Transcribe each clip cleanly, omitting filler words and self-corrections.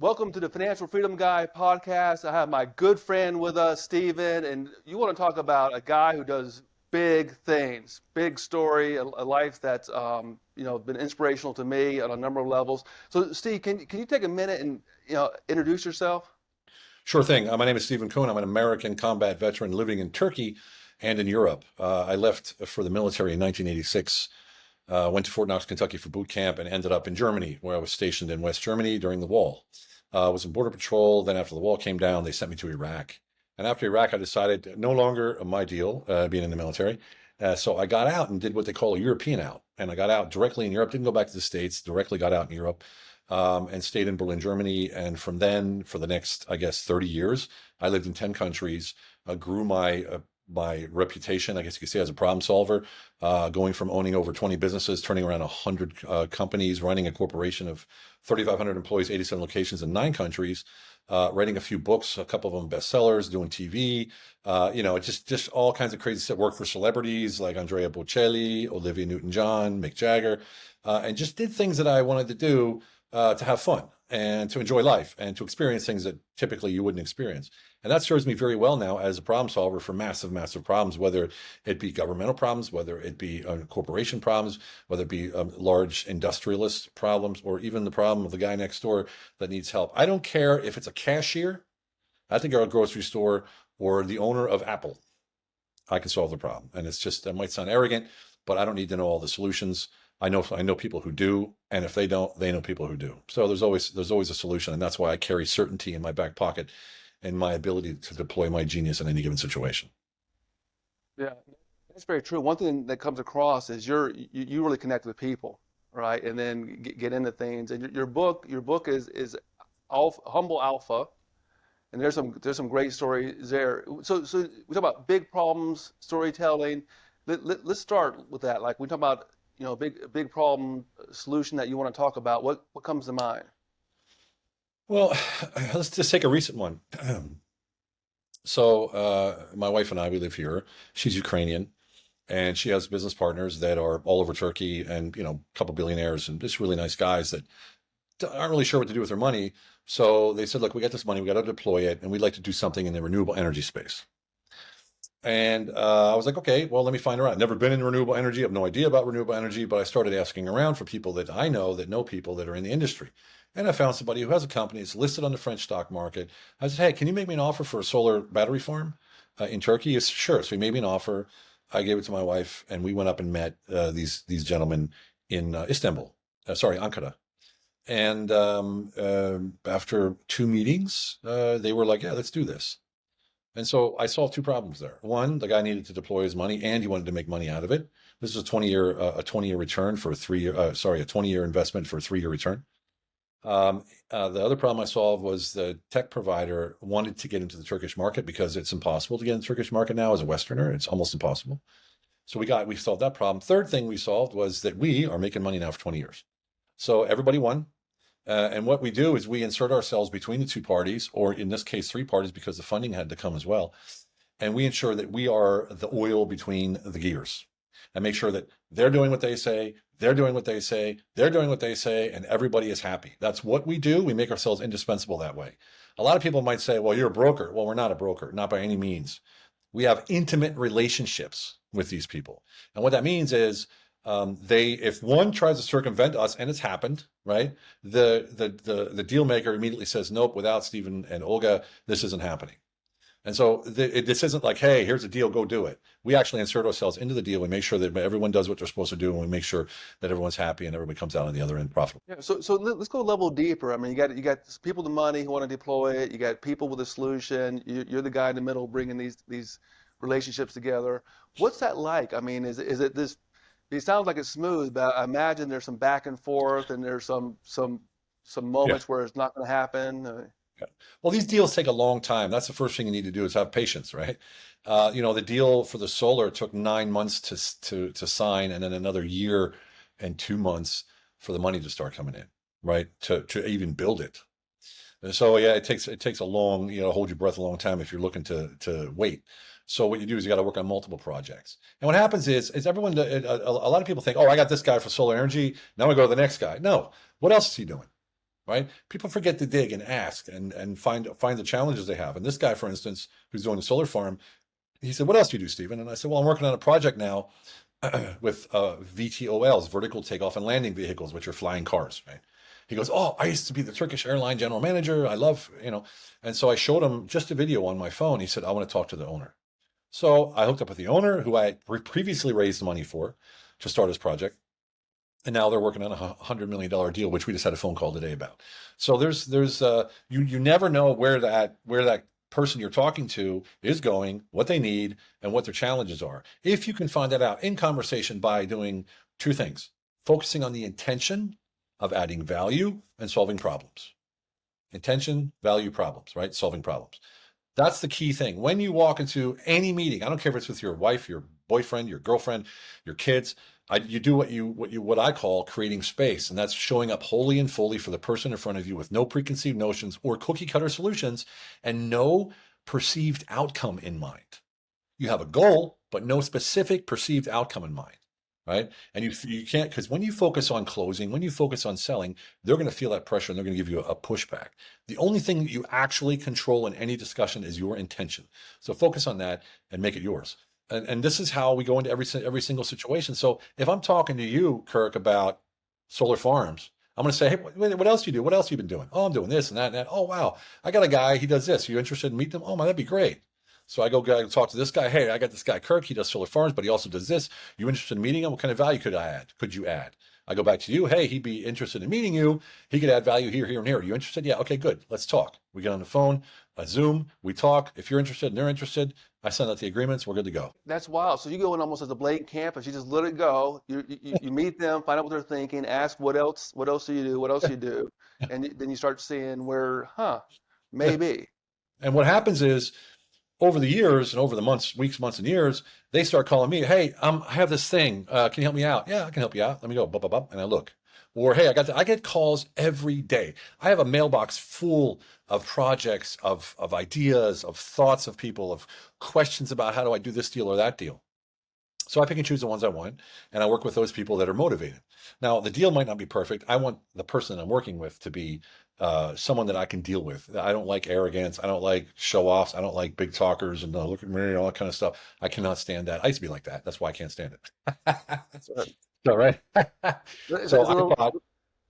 Welcome to the Financial Freedom Guy podcast. I have my good friend with us, Steven, and you want to talk about a guy who does big things, big story, a life that's been inspirational to me on a number of levels. So, Steve, can you take a minute and introduce yourself? Sure thing. My name is Steven Kuhn. I'm an American combat veteran living in Turkey and in Europe. I left for the military in 1986, went to Fort Knox, Kentucky for boot camp, and ended up in Germany, where I was stationed in West Germany during the wall. I was in Border Patrol. Then, after the wall came down, they sent me to Iraq. And after Iraq, I decided no longer my deal being in the military. So I got out and did what they call a European out. And I got out directly in Europe, didn't go back to the States, directly got out in Europe and stayed in Berlin, Germany. And from then, for the next, I guess, 30 years, I lived in 10 countries, grew my reputation, I guess you could say, as a problem solver, going from owning over 20 businesses, turning around 100 companies, running a corporation of 3,500 employees, 87 locations in 9 countries, writing a few books, a couple of them bestsellers, doing TV, just all kinds of crazy stuff. Worked for celebrities like Andrea Bocelli, Olivia Newton-John, Mick Jagger, and just did things that I wanted to do to have fun and to enjoy life and to experience things that typically you wouldn't experience. And that serves me very well now as a problem solver for massive, massive problems, whether it be governmental problems, whether it be corporation problems, whether it be large industrialist problems, or even the problem of the guy next door that needs help. I don't care if it's a cashier at the grocery store or the owner of Apple. I can solve the problem. And it's just, that might sound arrogant, but I don't need to know all the solutions. I know people who do, and if they don't, they know people who do. So there's always a solution, and that's why I carry certainty in my back pocket and my ability to deploy my genius in any given situation. Yeah, that's very true. One thing that comes across is you really connect with people, right? And then get into things. And your book is Humble Alpha, and there's some great stories there. So we talk about big problems, storytelling. Let's start with that. Like we talk about big problem solution that you want to talk about. What comes to mind? Well, let's just take a recent one. So my wife and I, we live here. She's Ukrainian, and she has business partners that are all over Turkey, and a couple billionaires and just really nice guys that aren't really sure what to do with their money. So they said, look, we got this money, we got to deploy it, and we'd like to do something in the renewable energy space. And I was like, okay, well, let me find around. Never been in renewable energy. I have no idea about renewable energy, but I started asking around for people that I know that know people that are in the industry. And I found somebody who has a company. It's listed on the French stock market. I said, hey, can you make me an offer for a solar battery farm in Turkey? He said, sure. So he made me an offer. I gave it to my wife, and we went up and met these gentlemen in Istanbul, Ankara. And after 2 meetings, they were like, yeah, let's do this. And so I solved two problems there. One, the guy needed to deploy his money, and he wanted to make money out of it. This is a 20-year return for a 3 year, a 20-year investment for a 3 year return. The other problem I solved was the tech provider wanted to get into the Turkish market because it's impossible to get in the Turkish market now as a Westerner. It's almost impossible. So we solved that problem. Third thing we solved was that we are making money now for 20 years. So everybody won. And what we do is we insert ourselves between the two parties, or in this case, three parties, because the funding had to come as well. And we ensure that we are the oil between the gears and make sure that they're doing what they say, they're doing what they say, they're doing what they say, and everybody is happy. That's what we do. We make ourselves indispensable that way. A lot of people might say, well, you're a broker. Well, we're not a broker, not by any means. We have intimate relationships with these people. And what that means is if one tries to circumvent us, and it's happened, right? The deal maker immediately says, nope, without Stephen and Olga, this isn't happening. And so this isn't like, hey, here's a deal, go do it. We actually insert ourselves into the deal. We make sure that everyone does what they're supposed to do, and we make sure that everyone's happy and everybody comes out on the other end profitable. Yeah, so let's go a level deeper. I mean, you got people with the money who want to deploy it. You got people with a solution. You're the guy in the middle bringing these relationships together. What's that like? I mean, is it this? It sounds like it's smooth, but I imagine there's some back and forth, and there's some Yeah. moments where it's not going to happen. Yeah. Well, these deals take a long time. That's the first thing you need to do is have patience, right? The deal for the solar took 9 months to sign, and then another year and 2 months for the money to start coming in, right? To even build it. And so yeah, it takes a long, hold your breath a long time if you're looking to wait. So what you do is you got to work on multiple projects. And what happens is everyone, a lot of people think, oh, I got this guy for solar energy. Now I go to the next guy. No, what else is he doing? right? People forget to dig and ask and find the challenges they have. And this guy, for instance, who's doing the solar farm, he said, "What else do you do, Stephen?" And I said, "Well, I'm working on a project now with VTOLs, vertical takeoff and landing vehicles, which are flying cars, right?" He goes, "Oh, I used to be the Turkish airline general manager. I love, you know." And so I showed him just a video on my phone. He said, "I want to talk to the owner." So I hooked up with the owner, who I previously raised money for to start his project. And now they're working on $100 million deal, which we just had a phone call today about. So you never know where that person you're talking to is going, what they need, and what their challenges are. If you can find that out in conversation by doing two things: focusing on the intention of adding value and solving problems. Intention, value, problems, right? Solving problems. That's the key thing. When you walk into any meeting, I don't care if it's with your wife, your boyfriend, your girlfriend, your kids, you do what I call creating space, and that's showing up wholly and fully for the person in front of you with no preconceived notions or cookie cutter solutions and no perceived outcome in mind. You have a goal, but no specific perceived outcome in mind, right? And you can't, because when you focus on closing, when you focus on selling, they're going to feel that pressure and they're going to give you a pushback. The only thing that you actually control in any discussion is your intention. So focus on that and make it yours. And this is how we go into every single situation. So if I'm talking to you, Kirk, about solar farms, I'm going to say, "Hey, what else do you do? What else have you been doing?" "Oh, I'm doing this and that and that." "Oh, wow, I got a guy, he does this. Are you interested in meeting him?" "Oh, man, that'd be great." So I go talk to this guy. "Hey, I got this guy, Kirk. He does solar farms, but he also does this. You interested in meeting him? What kind of value could you add?" I go back to you. "Hey, he'd be interested in meeting you. He could add value here, here, and here. Are you interested?" "Yeah." "Okay, good. Let's talk." We get on the phone, a Zoom, we talk. If you're interested and they're interested, I send out the agreements. We're good to go. That's wild. So you go in almost as a blank canvas. You just let it go. You meet them, find out what they're thinking, ask what else do you do, what else you do, and then you start seeing where, Yeah. maybe. And what happens is, over the years and over the months, weeks, months, and years, they start calling me. "Hey, I have this thing. Can you help me out?" "Yeah, I can help you out. Let me go." Blah, blah, blah. And I look. Or, "Hey, I get calls every day. I have a mailbox full of projects, of ideas, of thoughts of people, of questions about how do I do this deal or that deal." So I pick and choose the ones I want, and I work with those people that are motivated. Now, the deal might not be perfect. I want the person that I'm working with to be someone that I can deal with. I don't like arrogance. I don't like show-offs. I don't like big talkers and look at me and all that kind of stuff. I cannot stand that. I used to be like that. That's why I can't stand it. It's, So, right. it's So a I thought,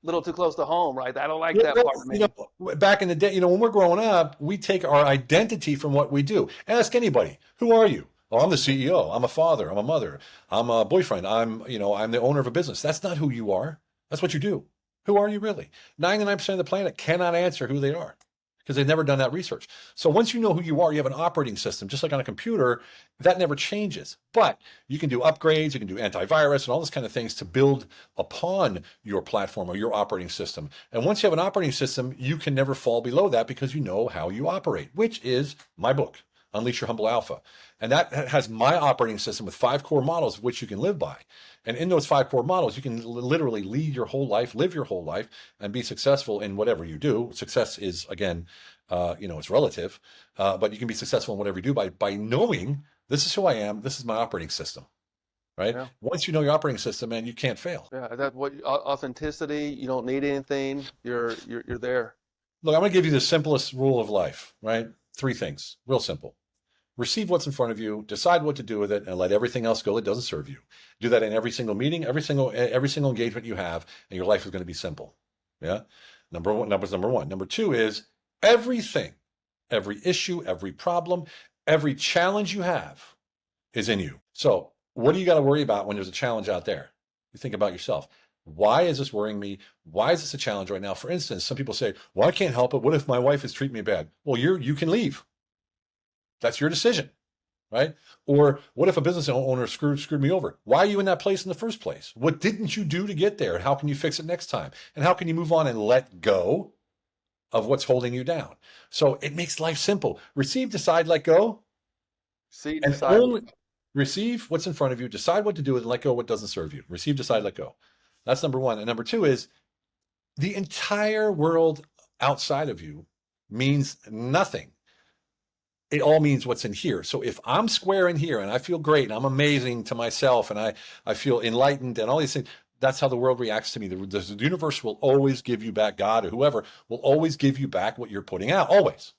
little too close to home, right? I don't like yeah, that part well, of me. back in the day, when we're growing up, we take our identity from what we do. Ask anybody, "Who are you?" "Oh, I'm the CEO. I'm a father. I'm a mother. I'm a boyfriend. I'm the owner of a business." That's not who you are. That's what you do. Who are you really? 99% of the planet cannot answer who they are because they've never done that research. So once you know who you are, you have an operating system, just like on a computer, that never changes. But you can do upgrades, you can do antivirus and all those kind of things to build upon your platform or your operating system. And once you have an operating system, you can never fall below that because you know how you operate, which is my book, Unleash Your Humble Alpha. And that has my operating system with 5 core models of which you can live by. And in those 5 core models, you can literally lead your whole life, live your whole life, and be successful in whatever you do. Success is, again, it's relative, but you can be successful in whatever you do by knowing this is who I am, this is my operating system, right? Yeah, Once you know your operating system, man, you can't fail. yeah. That what authenticity. You don't need anything. You're there. Look, I'm going to give you the simplest rule of life, right? 3 things, real simple. Receive what's in front of you, decide what to do with it, and let everything else go that doesn't serve you. Do that in every single meeting, every single engagement you have, and your life is going to be simple. Yeah. Number one. Number one. Number 2 is everything, every issue, every problem, every challenge you have is in you. So what do you got to worry about when there's a challenge out there? You think about yourself. Why is this worrying me? Why is this a challenge right now? For instance, some people say, "Well, I can't help it. What if my wife is treating me bad?" Well, you can leave. That's your decision, right? Or what if a business owner screwed me over? Why are you in that place in the first place? What didn't you do to get there? And how can you fix it next time? And how can you move on and let go of what's holding you down? So it makes life simple. Receive, decide, let go, See, and decide. only receive what's in front of you, decide what to do with, and let go what doesn't serve you. Receive, decide, let go. That's number 1. And number 2 is the entire world outside of you means nothing. It all means what's in here. So if I'm square in here and I feel great and I'm amazing to myself and I feel enlightened and all these things, that's how the world reacts to me. The universe will always give you back, God or whoever will always give you back what you're putting out. Always.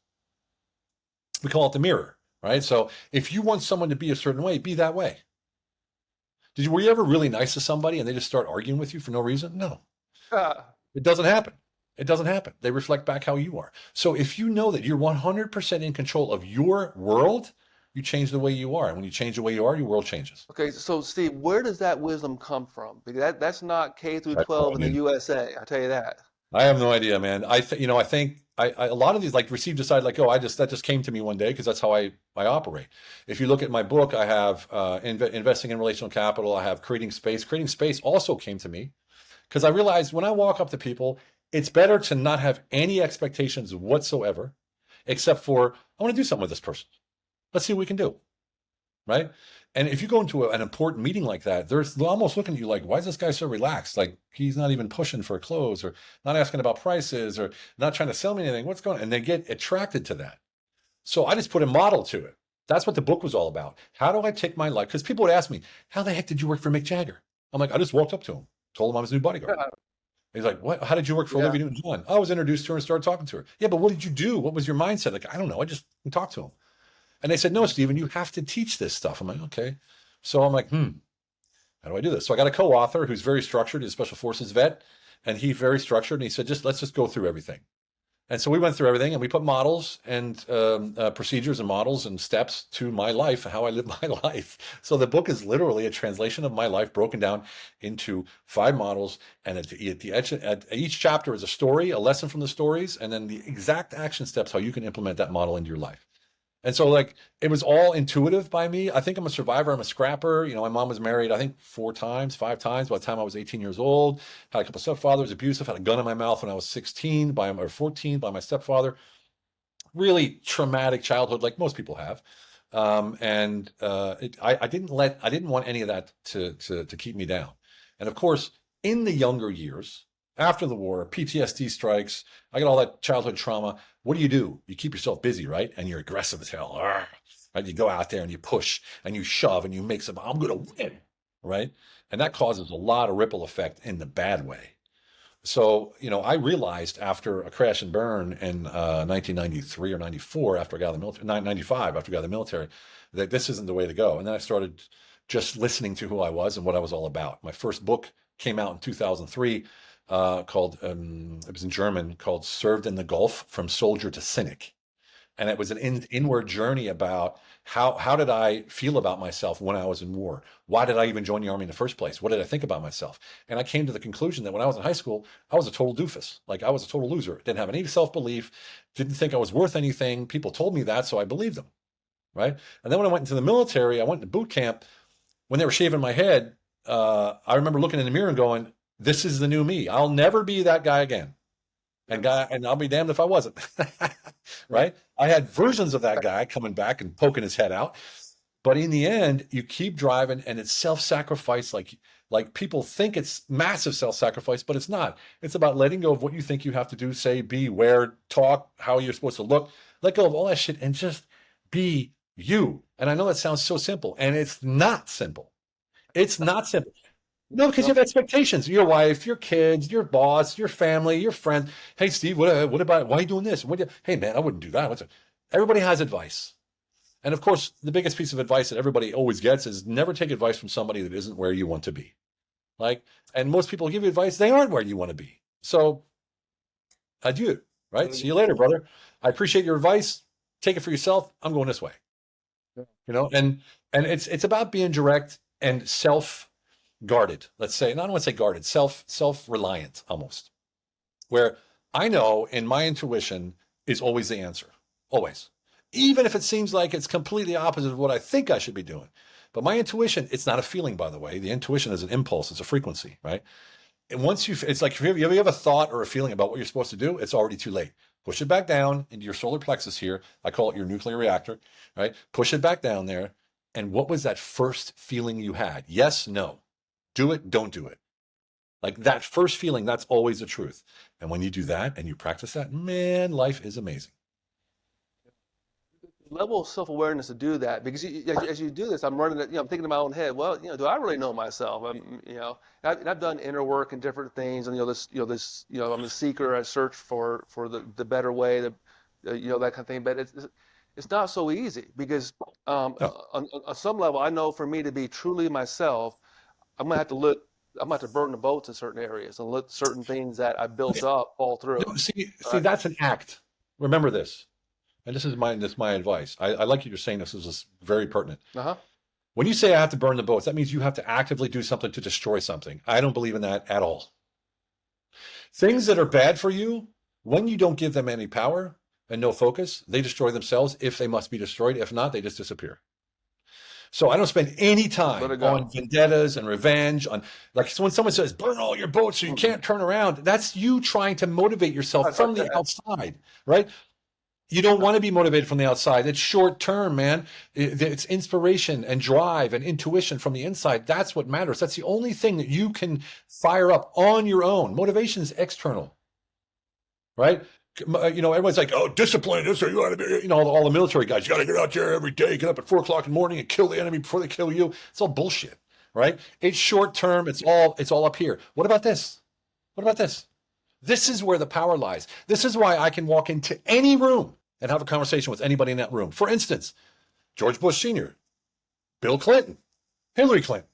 We call it the mirror, right? So if you want someone to be a certain way, be that way. Were you ever really nice to somebody and they just start arguing with you for no reason? No, it doesn't happen. It doesn't happen. They reflect back how you are. So if you know that you're 100% in control of your world, you change the way you are. And when you change the way you are, your world changes. Okay, so Steve, where does that wisdom come from? Because that's not K through I have no 12 in the idea. USA. I tell you that. I have no idea, man. I think a lot of these like receive decide like, oh, that just came to me one day because that's how I operate. If you look at my book, I have investing in relational capital. I have creating space. Creating space also came to me because I realized when I walk up to people, it's better to not have any expectations whatsoever, except for I want to do something with this person. Let's see what we can do, right? And if you go into an important meeting like that, they're almost looking at you like, why is this guy so relaxed? Like he's not even pushing for clothes or not asking about prices or not trying to sell me anything. What's going on? And they get attracted to that. So I just put a model to it. That's what the book was all about. How do I take my life? Because people would ask me, how the heck did you work for Mick Jagger? I'm like, I just walked up to him, told him I was his new bodyguard. He's like, what? How did you work for Yeah. Olivia Newton-John? I was introduced to her and started talking to her. Yeah, but what did you do? What was your mindset? Like, I don't know. I just talked to him. And they said, no, Steven, you have to teach this stuff. I'm like, okay. So I'm like, how do I do this? So I got a co-author who's very structured, he's a special forces vet, and he's very structured. And he said, let's just go through everything. And so we went through everything and we put models and procedures and models and steps to my life, how I live my life. So the book is literally a translation of my life broken down into 5 models. And at each chapter is a story, a lesson from the stories, and then the exact action steps, how you can implement that model into your life. And so like it was all intuitive by me. I think I'm a survivor. I'm a scrapper. My mom was married, I think 4 times, 5 times by the time I was 18 years old. Had a couple of stepfathers, abusive, had a gun in my mouth when I was 16 or 14 by my stepfather. Really traumatic childhood, like most people have. I didn't want any of that to keep me down. And of course, in the younger years, after the war, PTSD strikes. I got all that childhood trauma. What do? You keep yourself busy, right? And you're aggressive as hell. Right? You go out there and you push and you shove and you make some, I'm going to win, right? And that causes a lot of ripple effect in the bad way. So, I realized after a crash and burn in 1993 or 94, after I got out of the military, 95, after I got out of the military, that this isn't the way to go. And then I started just listening to who I was and what I was all about. My first book came out in 2003. Called, it was in German, called Served in the Gulf, From Soldier to Cynic. And it was an inward journey about how did I feel about myself when I was in war? Why did I even join the army in the first place? What did I think about myself? And I came to the conclusion that when I was in high school, I was a total doofus. Like I was a total loser. Didn't have any self-belief, didn't think I was worth anything. People told me that, so I believed them, right? And then when I went into the military, I went to boot camp. When they were shaving my head, I remember looking in the mirror and going, this is the new me. I'll never be that guy again. And I'll be damned if I wasn't. Right? I had versions of that guy coming back and poking his head out. But in the end, you keep driving and it's self-sacrifice. Like people think it's massive self-sacrifice, but it's not. It's about letting go of what you think you have to do, say, be, wear, talk, how you're supposed to look. Let go of all that shit and just be you. And I know that sounds so simple, and it's not simple. It's not simple. No, because you have expectations. Your wife, your kids, your boss, your family, your friends. Hey, Steve, what about, why are you doing this? Hey, man, I wouldn't do that. Everybody has advice. And of course, the biggest piece of advice that everybody always gets is never take advice from somebody that isn't where you want to be. And most people give you advice, they aren't where you want to be. So, adieu, right? See you later, brother. I appreciate your advice. Take it for yourself. I'm going this way. And it's about being direct and self-guarded, let's say. And I don't want to say guarded, self-reliant almost, where I know in my intuition is always the answer, always. Even if it seems like it's completely opposite of what I think I should be doing. But my intuition, it's not a feeling, by the way. The intuition is an impulse, it's a frequency, right? And it's like if you have a thought or a feeling about what you're supposed to do, it's already too late. Push it back down into your solar plexus here. I call it your nuclear reactor, right? Push it back down there. And what was that first feeling you had? Yes, no. Do it, don't do it. Like that first feeling, that's always the truth. And when you do that and you practice that, man, life is amazing. level of self-awareness to do that because as you do this, I'm running it, I'm thinking in my own head, well, do I really know myself? And I've done inner work and different things, and I'm a seeker. I search for the better way, that kind of thing. But it's not so easy because No. on some level, I know for me to be truly myself, I'm gonna have to look. I'm gonna have to burn the boats in certain areas and let certain things that I built up fall through. No, see, Right? that's an act. Remember this, and this is my advice. I like you. You're saying this is very pertinent. Uh-huh. When you say I have to burn the boats, that means you have to actively do something to destroy something. I don't believe in that at all. Things that are bad for you, when you don't give them any power and no focus, they destroy themselves if they must be destroyed. If not, they just disappear. So I don't spend any Let time it on go. vendettas and revenge on like so when someone says burn all your boats so you Mm. can't turn around, that's you trying to motivate yourself That's right from the there. outside, right? You don't want to be motivated from the outside. It's short term, man. It's inspiration and drive and intuition from the inside. That's what matters. That's the only thing that you can fire up on your own. Motivation is external, right? Everyone's like, "Oh, discipline. This, you got to be." All the military guys. You got to get out there every day. Get up at 4 o'clock in the morning and kill the enemy before they kill you. It's all bullshit, right? It's short term. It's all up here. What about this? What about this? This is where the power lies. This is why I can walk into any room and have a conversation with anybody in that room. For instance, George Bush Sr., Bill Clinton, Hillary Clinton,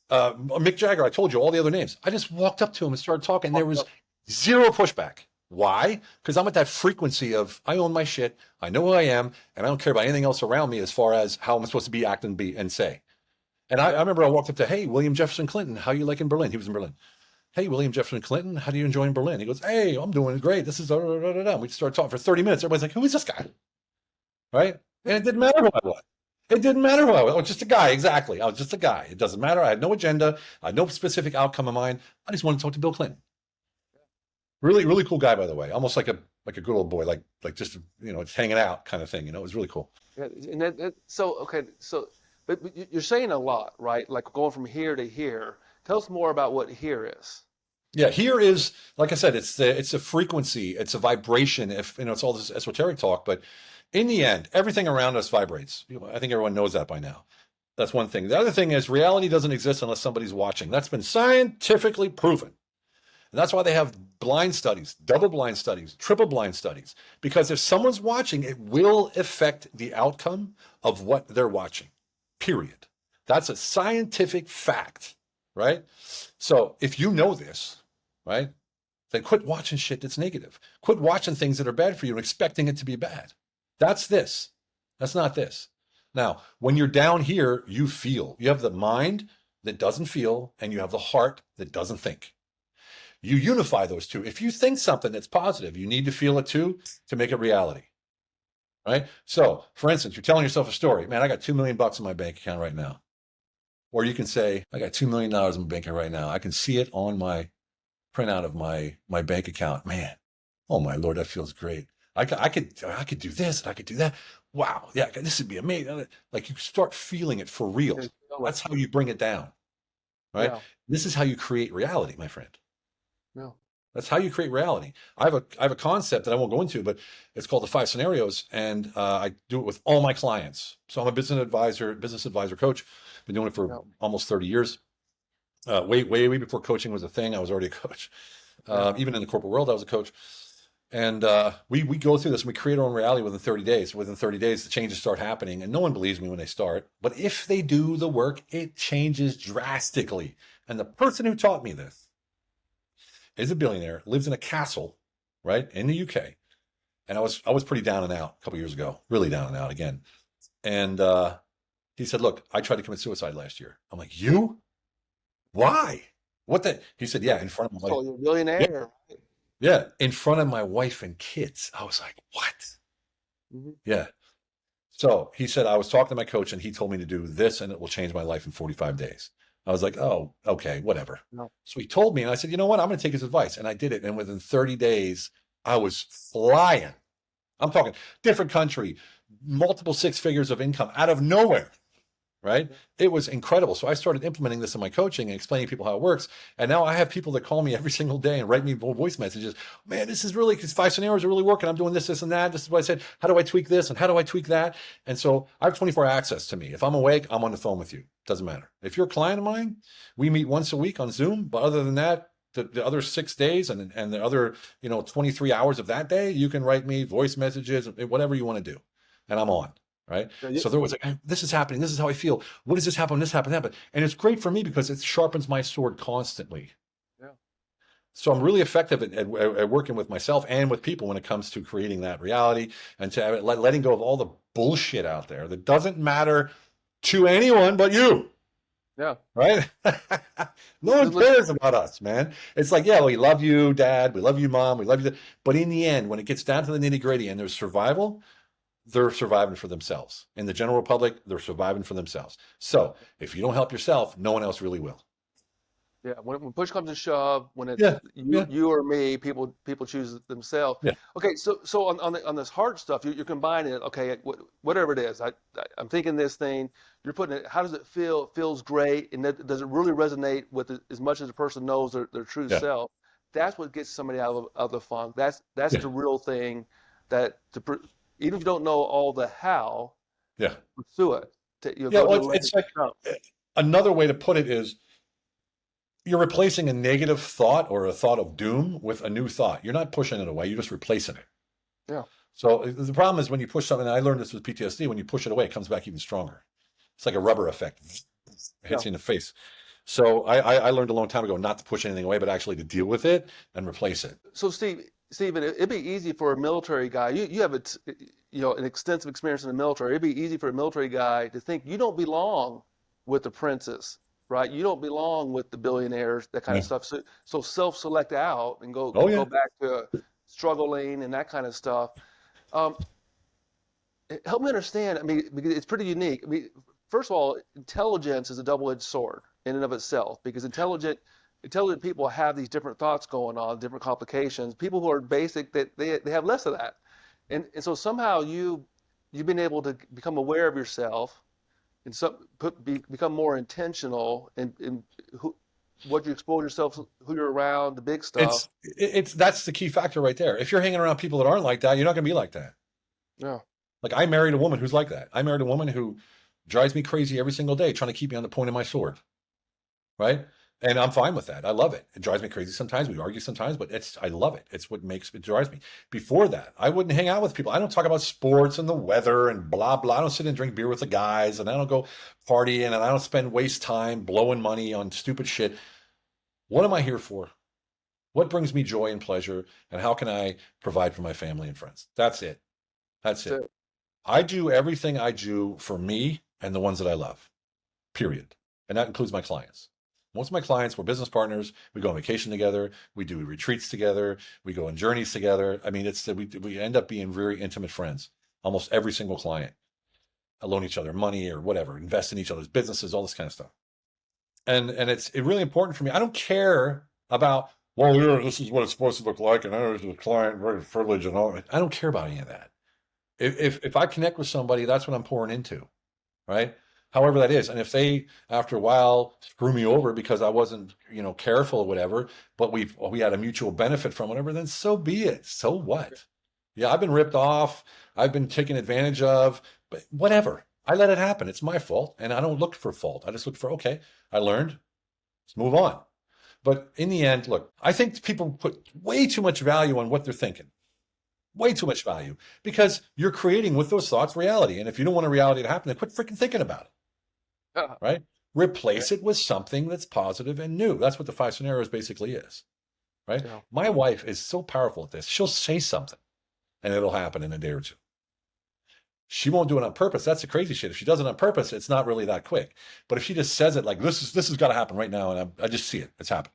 Mick Jagger. I told you all the other names. I just walked up to him and started talking. There was zero pushback. Why? Because I'm at that frequency of I own my shit. I know who I am, and I don't care about anything else around me as far as how I'm supposed to be, act, and be and say. And I Yeah. remember I walked up to, hey, William Jefferson Clinton, how you like in Berlin? He was in Berlin. Hey, William Jefferson Clinton, how do you enjoy in Berlin? He goes, hey, I'm doing great. This is da, da, da, da, da. We started talking for 30 minutes. Everybody's like, who is this guy? Right? And it didn't matter who I was. It didn't matter who I was. I was just a guy, exactly. I was just a guy. It doesn't matter. I had no agenda. I had no specific outcome in mind. I just wanted to talk to Bill Clinton. Really, really cool guy, by the way. Almost like a good old boy, like just it's hanging out kind of thing. It was really cool. Yeah, and so okay, but you're saying a lot, right? Like going from here to here. Tell us more about what here is. Yeah, here is like I said, it's a frequency, it's a vibration. If it's all this esoteric talk, but in the end, everything around us vibrates. I think everyone knows that by now. That's one thing. The other thing is reality doesn't exist unless somebody's watching. That's been scientifically proven. And that's why they have blind studies, double blind studies, triple blind studies, because if someone's watching, it will affect the outcome of what they're watching, period. That's a scientific fact, right? So if you know this, right, then quit watching shit that's negative. Quit watching things that are bad for you and expecting it to be bad. That's this. That's not this. Now, when you're down here, you feel. You have the mind that doesn't feel, and you have the heart that doesn't think. You unify those two. If you think something that's positive, you need to feel it too to make it reality, right? So, for instance, you're telling yourself a story. Man, I got $2 million in my bank account right now. Or you can say, I got $2 million in my bank account right now. I can see it on my printout of my bank account. Man, oh my Lord, that feels great. I could do this and I could do that. Wow, yeah, this would be amazing. Like you start feeling it for real. You feel it. That's how you bring it down, right? Yeah, This is how you create reality, my friend. yeah, That's how you create reality. I have a concept that I won't go into, but it's called the 5 scenarios, and I do it with all my clients. So I'm a business advisor coach. Been doing it for yeah, almost 30 years. Way before coaching was a thing. I was already a coach. yeah. Even in the corporate world, I was a coach. And we go through this and we create our own reality within 30 days. Within 30 days, the changes start happening, and no one believes me when they start. But if they do the work, it changes drastically. And the person who taught me this is a billionaire, lives in a castle, right, in the UK. And I was pretty down and out a couple years ago, really down and out again. And he said, "Look, I tried to commit suicide last year." I'm like, "You? Why? What the?" He said, "Yeah, in front of my wife." So you're a Yeah, billionaire. yeah, in front of my wife and kids. I was like, "What?" Hmm. Yeah. So he said, I was talking to my coach and he told me to do this and it will change my life in 45 days. I was like, oh, okay, whatever. No. So he told me, and I said, you know what? I'm going to take his advice. And I did it. And within 30 days, I was flying. I'm talking different country, multiple six figures of income out of nowhere, right? It was incredible. So I started implementing this in my coaching and explaining to people how it works. And now I have people that call me every single day and write me voice messages. Man, this is really, because 5 scenarios are really working. I'm doing this, this, and that. This is what I said. How do I tweak this? And how do I tweak that? And so I have 24 access to me. If I'm awake, I'm on the phone with you. Doesn't matter. If you're a client of mine, we meet once a week on Zoom. But other than that, the other 6 days and the other, 23 hours of that day, you can write me voice messages, whatever you want to do. And I'm on. Right. Yeah, So there was like, this is happening. This is how I feel. What does this happen? This happen, happen. And it's great for me because it sharpens my sword constantly. yeah. So I'm really effective at working with myself and with people when it comes to creating that reality and to letting go of all the bullshit out there that doesn't matter to anyone but you. Yeah. Right. No one cares about us, man. It's like, yeah, we love you, Dad. We love you, Mom. We love you. But in the end, when it gets down to the nitty gritty and there's survival, they're surviving for themselves. In the general public, they're surviving for themselves. So if you don't help yourself, no one else really will. Yeah, when push comes to shove, when it's Yeah, you yeah, you or me, people choose themselves. yeah, Okay, so on this hard stuff, you're combining it. Okay, whatever it is, I'm thinking this thing. You're putting it. How does it feel? It feels great, and does it really resonate with it, as much as the person knows their true yeah, self? That's what gets somebody out of the funk. That's yeah, the real thing. That even if you don't know all the how, yeah. pursue it. Yeah, Go to well, the it's limit. like another way to put it is you're replacing a negative thought or a thought of doom with a new thought. You're not pushing it away, you're just replacing it. Yeah, So the problem is when you push something, and I learned this with PTSD, when you push it away, it comes back even stronger. It's like a rubber effect. It yeah. hits you in the face. So I learned a long time ago not to push anything away, but actually to deal with it and replace it. So Stephen, it'd be easy for a military guy. You have an extensive experience in the military. It'd be easy for a military guy to think you don't belong with the princes, right? You don't belong with the billionaires, that kind Yeah. of stuff. So self-select out and Oh go yeah. back to struggling and that kind of stuff. Um, Help me understand. I mean, because it's pretty unique. I mean, first of all, intelligence is a double-edged sword in and of itself, because intelligent people have these different thoughts going on, different complications. People who are basic, that they have less of that, and so somehow you've been able to become aware of yourself and become more intentional in who what you expose yourself to, who you're around, the big stuff. It's that's the key factor right there. If you're hanging around people that aren't like that, you're not gonna be like that. Yeah, Like I married a woman who's like that. I married a woman who drives me crazy every single day, trying to keep me on the point of my sword. Right? And I'm fine with that. I love it. It drives me crazy sometimes. We argue sometimes, but I love it. It's what makes it drives me. Before that, I wouldn't hang out with people. I don't talk about sports and the weather and blah blah. I don't sit and drink beer with the guys, and I don't go partying, and I don't waste time blowing money on stupid shit. What am I here for? What brings me joy and pleasure, and how can I provide for my family and friends? That's it. That's that's it. it. I do everything I do for me and the ones that I love. Period. And that includes my clients. Most of my clients, we're business partners. We go on vacation together. We do retreats together. We go on journeys together. I mean, we end up being very intimate friends. Almost every single client, loan each other money or whatever, invest in each other's businesses, all this kind of stuff. And it's really important for me. I don't care about, well, yeah, this is what it's supposed to look like, and I was a client, very privileged, and all. I don't care about any of that. If I connect with somebody, that's what I'm pouring into, right? However that is. And if they, after a while, screw me over because I wasn't, careful or whatever, but we had a mutual benefit from whatever, then so be it. So what? Yeah, I've been ripped off. I've been taken advantage of, but whatever. I let it happen. It's my fault. And I don't look for fault. I just look for, okay, I learned. Let's move on. But in the end, look, I think people put way too much value on what they're thinking. Way too much value because you're creating with those thoughts reality. And if you don't want a reality to happen, then quit freaking thinking about it. Yeah. Right? Replace it with something that's positive and new. That's what the 5 scenarios basically is. Right? Yeah. My wife is so powerful at this. She'll say something and it'll happen in a day or two. She won't do it on purpose. That's the crazy shit. If she does it on purpose, it's not really that quick. But if she just says it like this has got to happen right now, and I just see it, it's happening.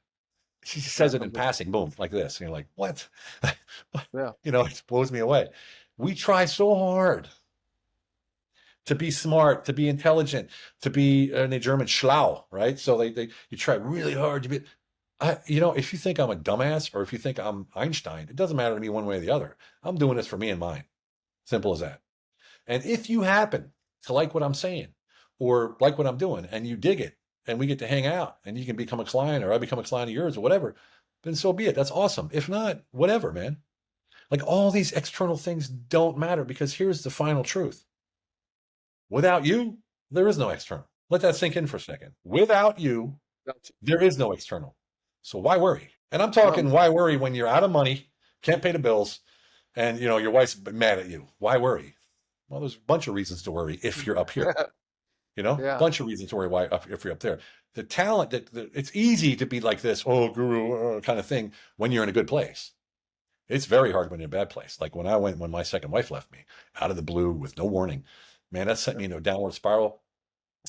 She just says it in passing, boom, like this. And you're like, what? Yeah. It blows me away. We try so hard to be smart, to be intelligent, to be in the German schlau, right? So you try really hard to be. If you think I'm a dumbass or if you think I'm Einstein, it doesn't matter to me one way or the other. I'm doing this for me and mine. Simple as that. And if you happen to like what I'm saying, or like what I'm doing and you dig it and we get to hang out and you can become a client or I become a client of yours or whatever, then so be it. That's awesome. If not, whatever, man. Like all these external things don't matter because here's the final truth. Without you, there is no external. Let that sink in for a second. Without you, Gotcha. there is no external. So why worry? And I'm No, talking why worry when you're out of money, can't pay the bills, and your wife's mad at you. Why worry? Well, there's a bunch of reasons to worry if you're up here. yeah, Bunch of reasons to worry why if you're up there. The talent it's easy to be like this, oh guru kind of thing when you're in a good place. It's very hard when you're in a bad place. Like when my second wife left me out of the blue with no warning, man, that sent me into a downward spiral.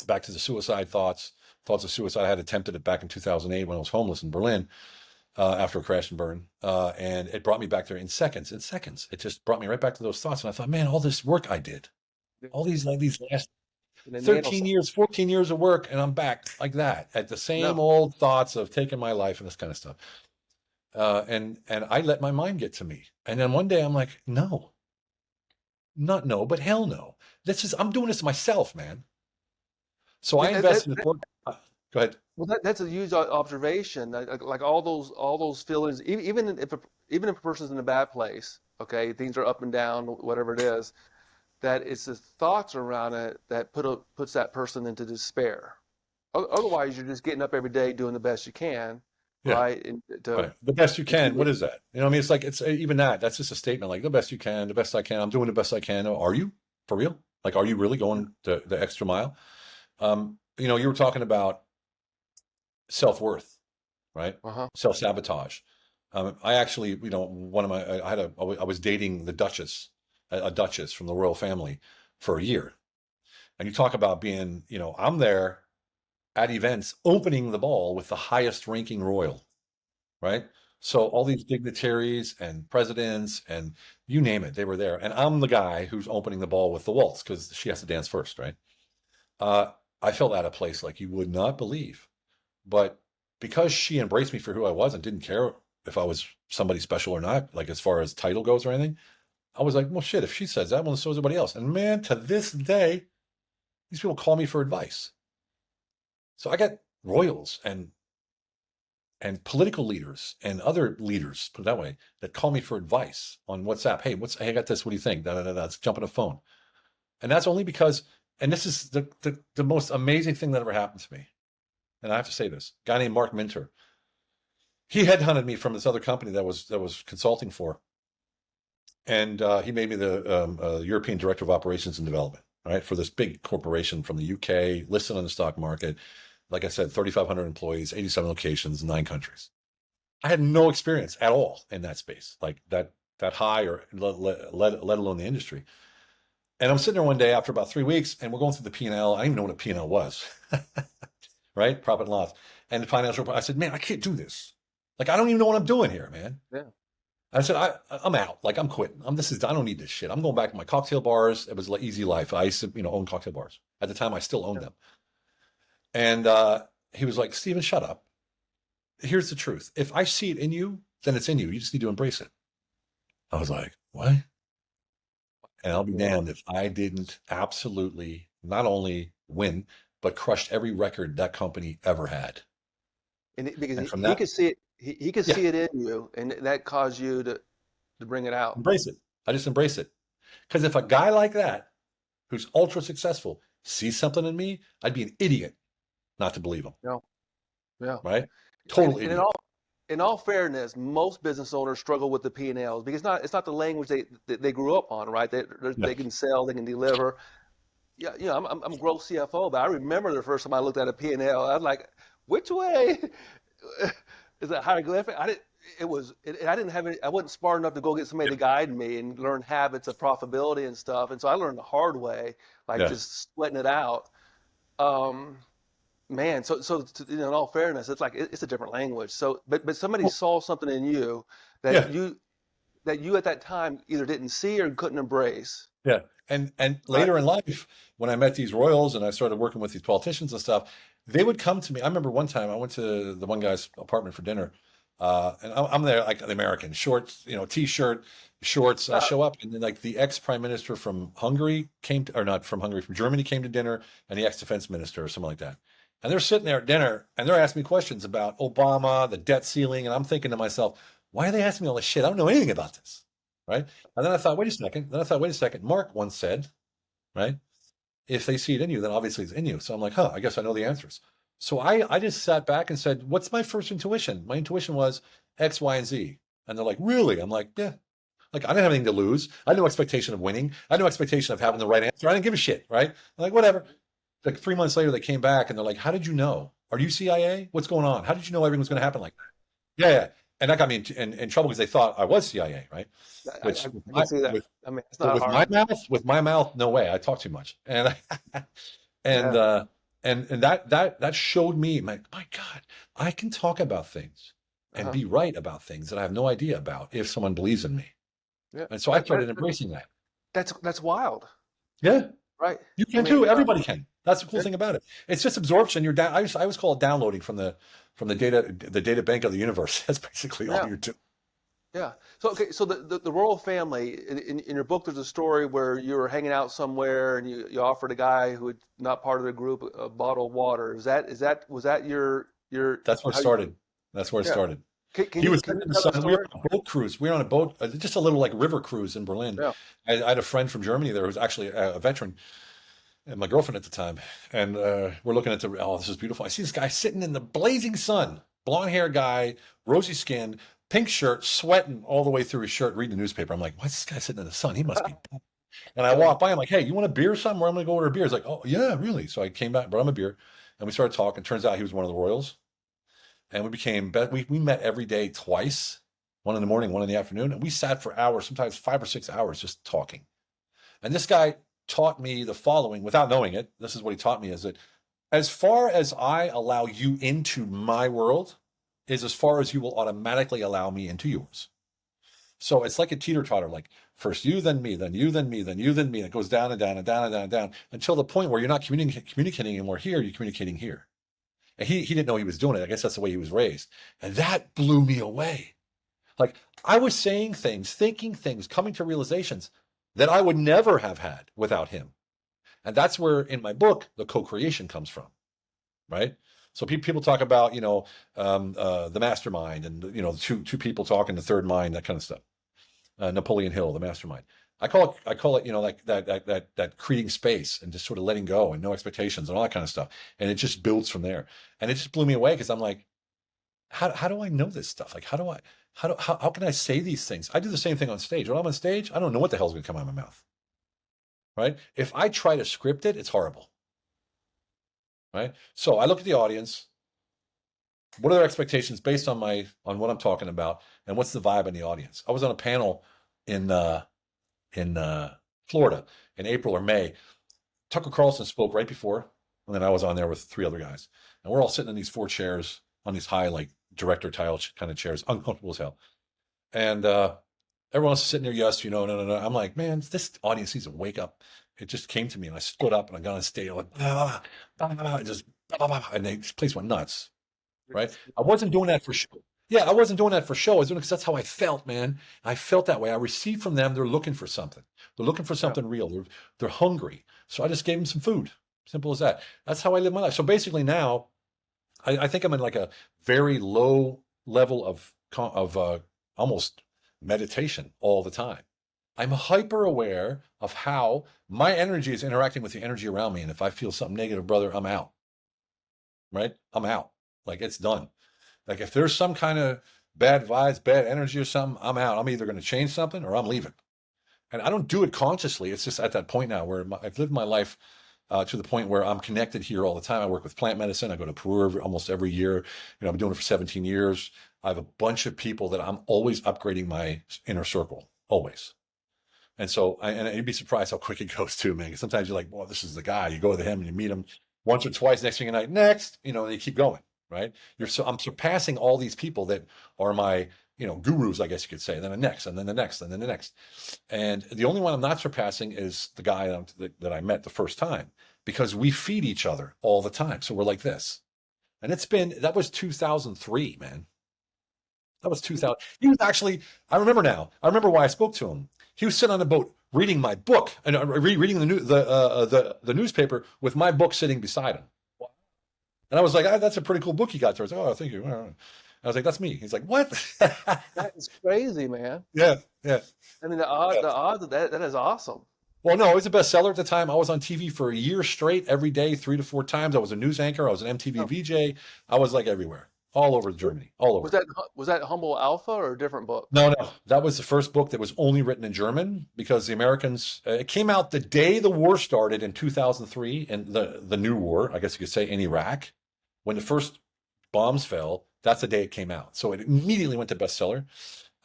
Back to the suicide thoughts of suicide. I had attempted it back in 2008 when I was homeless in Berlin after a crash and burn, and it brought me back there in seconds. In seconds, it just brought me right back to those thoughts. And I thought, man, all this work I did, all these last in the 13 years, 14 years of work, and I'm back like that at the same no, old thoughts of taking my life and this kind of stuff. And I let my mind get to me. And then one day I'm like, no, not no, but hell no. I'm doing this to myself, man. So I that, invested in go ahead. well, that's a huge observation. Like all those feelings, even if a person's in a bad place, okay, things are up and down, whatever it is, that it's the thoughts around it that puts that person into despair. Otherwise, you're just getting up every day doing the best you can, Yeah, right? And to right. The best you can. achieve What is that? I mean, it's like even that. That's just a statement. Like the best you can, the best I can. I'm doing the best I can. Oh, are you for real? Like, are you really it. going the extra mile? You were talking about self-worth, right? Uh-huh. Self-sabotage. I actually, one of my, I was dating the Duchess, a Duchess from the royal family for a year. And you talk about being, I'm there at events opening the ball with the highest ranking royal, right? So all these dignitaries and presidents and you name it, they were there. And I'm the guy who's opening the ball with the waltz because she has to dance first, right? Uh, I felt out of place like you would not believe. But because she embraced me for who I was and didn't care if I was somebody special or not, like as far as title goes or anything, I was like, well, shit, if she says that, well, so is everybody else. And man, to this day, these people call me for advice. So I got royals and political leaders and other leaders, put it that way, that call me for advice on WhatsApp. Hey, I got this. What do you think? Da, da, da, da. Let's jump on a phone. And that's only because, and this is the most amazing thing that ever happened to me. And I have to say this, a guy named Mark Minter, he headhunted me from this other company that was consulting for, and he made me the European Director of Operations and Development, right, for this big corporation from the UK, listed on the stock market. Like I said, 3,500 employees, 87 locations, 9 countries. I had no experience at all in that space, like that high or let alone the industry. And I'm sitting there one day after about 3 weeks, and we're going through the P&L. I didn't even know what a P&L was, right? Profit and loss. And the financial, I said, man, I can't do this. Like, I don't even know what I'm doing here, man. Yeah. I said, I'm out. Like, I'm quitting. I don't need this shit. I'm going back to my cocktail bars. It was like easy life. I used to, own cocktail bars. At the time, I still owned Yeah. them. And he was like, Steven, shut up. Here's the truth. If I see it in you, then it's in you. You just need to embrace it. I was like, what? And I'll be Yeah. damned if I didn't absolutely not only win, but crushed every record that company ever had. Because And from he that, could see it, he could yeah, see it in you, and that caused you to bring it out. embrace it. I just embrace it. Because if a guy like that, who's ultra successful, sees something in me, I'd be an idiot not to believe him, Yeah. Yeah. right? And, Total and idiot. in all fairness, most business owners struggle with the P&Ls because it's not the language they grew up on, right? Yeah, They can sell, they can deliver. Yeah, I'm growth CFO, but I remember the first time I looked at a P&L, I was like, which way is that hieroglyphic? I didn't have any, I wasn't smart enough to go get somebody to guide me and learn habits of profitability and stuff. And so I learned the hard way, like yeah, just sweating it out. Um, Man, in all fairness, it's like it's a different language. So, but somebody well, saw something in you that yeah, you at that time either didn't see or couldn't embrace, yeah. And right? later in life, when I met these royals and I started working with these politicians and stuff, they would come to me. I remember one time I went to the one guy's apartment for dinner, And I'm there like an American, shorts, t-shirt, shorts. I Uh, show up, and then like the ex-prime minister from Hungary came to, or not from Hungary, from Germany came to dinner, and the ex-defense minister or something like that. And they're sitting there at dinner, and they're asking me questions about Obama, the debt ceiling, and I'm thinking to myself, why are they asking me all this shit? I don't know anything about this, right? And then I thought, wait a second. Then I thought, wait a second. Mark once said, right? If they see it in you, then obviously it's in you. So I'm like, huh, I guess I know the answers. So I just sat back and said, what's my first intuition? My intuition was X, Y, and Z. And they're like, really? I'm like, yeah. Like, I didn't have anything to lose. I had no expectation of winning. I had no expectation of having the right answer. I didn't give a shit, right? I'm like, whatever. Like 3 months later, they came back and they're like, how did you know? Are you CIA? What's going on? How did you know everything was going to happen like that? Yeah, yeah. And that got me in trouble because they thought I was CIA, right? Which I can see that. I mean, it's but not hard. with my mouth, no way. I talk too much, and and Yeah. uh, and that showed me, my God, I can talk about things and Uh-huh. be right about things that I have no idea about if someone believes in me. Yeah. And so I started embracing that. That's wild, Yeah, right? you I can mean, too. Everybody can. That's the cool yeah, thing about it. It's just absorption. You're down. I always call it downloading from the data bank of the universe. That's basically all yeah, you're doing. yeah. So okay, so the royal family in your book, there's a story where you were hanging out somewhere and you offered a guy who was not part of the group a bottle of water. Is that was that your That's where it how you? started. That's where it Yeah. started. Can He you was can sitting you in the tell that sun. We were story? on a boat cruise. We were on a boat, just a little like river cruise in Berlin. Yeah. I had a friend from Germany there who was actually a veteran, and my girlfriend at the time. And we're looking at oh, this is beautiful. I see this guy sitting in the blazing sun, blonde hair guy, rosy skin, pink shirt, sweating all the way through his shirt, reading the newspaper. I'm like, why's this guy sitting in the sun? He must be. And I Yeah. walk by. I'm like, hey, you want a beer or something? Where I'm going to go order a beer. He's like, oh yeah, really? So I came back, brought him a beer, and we started talking. Turns out he was one of the royals, and we became we met every day twice, one in the morning, one in the afternoon, and we sat for hours, sometimes 5 or 6 hours, just talking. And this guy taught me the following without knowing it. This is what he taught me: is that as far as I allow you into my world, is as far as you will automatically allow me into yours. So it's like a teeter totter, like first you, then me, then you, then me, then you, then me. And it goes down and down and down and down and down until the point where you're not communicating anymore here, you're communicating here. And he didn't know he was doing it. I guess that's the way he was raised. And that blew me away. Like I was saying things, thinking things, coming to realizations that I would never have had without him. And that's where in my book, the co-creation comes from, right? So people talk about, the mastermind and, two people talking, the third mind, that kind of stuff. Napoleon Hill, the mastermind. I call it, like that creating space and just sort of letting go and no expectations and all that kind of stuff. And it just builds from there. And it just blew me away because I'm like, how do I know this stuff? Like, how can I say these things? I do the same thing on stage. When I'm on stage, I don't know what the hell's going to come out of my mouth, right? If I try to script it, it's horrible, right? So I look at the audience. What are their expectations based on what I'm talking about, and what's the vibe in the audience? I was on a panel in Florida in April or May. Tucker Carlson spoke right before, and then I was on there with three other guys, and we're all sitting in these four chairs on these high like director tile kind of chairs, uncomfortable as hell, and everyone else is sitting there. Yes, no, no, no. I'm like, man, this audience needs to wake up. It just came to me, and I stood up and I got on stage, like, just, and this place went nuts. Right? I wasn't doing that for show. Yeah, I wasn't doing that for show. I was doing it because that's how I felt, man. I felt that way. I received from them. They're looking for something. They're looking for Yeah. something real. They're hungry. So I just gave them some food. Simple as that. That's how I live my life. So basically now, I think I'm in like a very low level of almost meditation all the time. I'm hyper aware of how my energy is interacting with the energy around me. And if I feel something negative, brother, I'm out. Right? I'm out. Like it's done. Like if there's some kind of bad vibes, bad energy or something, I'm out. I'm either going to change something or I'm leaving. And I don't do it consciously. It's just at that point now where I've lived my life to the point where I'm connected here all the time. I work with plant medicine. I go to Peru almost every year. I've been doing it for 17 years. I have a bunch of people that I'm always upgrading my inner circle, always. And so, and you'd be surprised how quick it goes too, man. 'Cause sometimes you're like, well, this is the guy. You go to him and you meet him once or twice. Next thing you know, next, you keep going, right? I'm surpassing all these people that are my, gurus, I guess you could say. Then the next, and then the next, and then the next. And the only one I'm not surpassing is the guy that I met the first time because we feed each other all the time. So we're like this. And that was 2003, man. That was 2000. He was actually, I remember now. I remember why I spoke to him. He was sitting on the boat reading my book and reading the newspaper with my book sitting beside him. And I was like, that's a pretty cool book you got there. I was like, oh, thank you. I was like, that's me. He's like, what? That is crazy, man. Yeah, yeah, I mean, yeah. the odds of that, that is awesome. Well, no, it was a bestseller at the time. I was on TV for a year straight, every day, 3 to 4 times. I was a news anchor. I was an MTV Oh, VJ. I was like everywhere, all over Germany, all was over. that Humble Alpha or a different book? No, no, that was the first book that was only written in German because the Americans. It came out the day the war started in 2003, and the new war, I guess you could say, in Iraq, when the first bombs fell. That's the day it came out. So it immediately went to bestseller.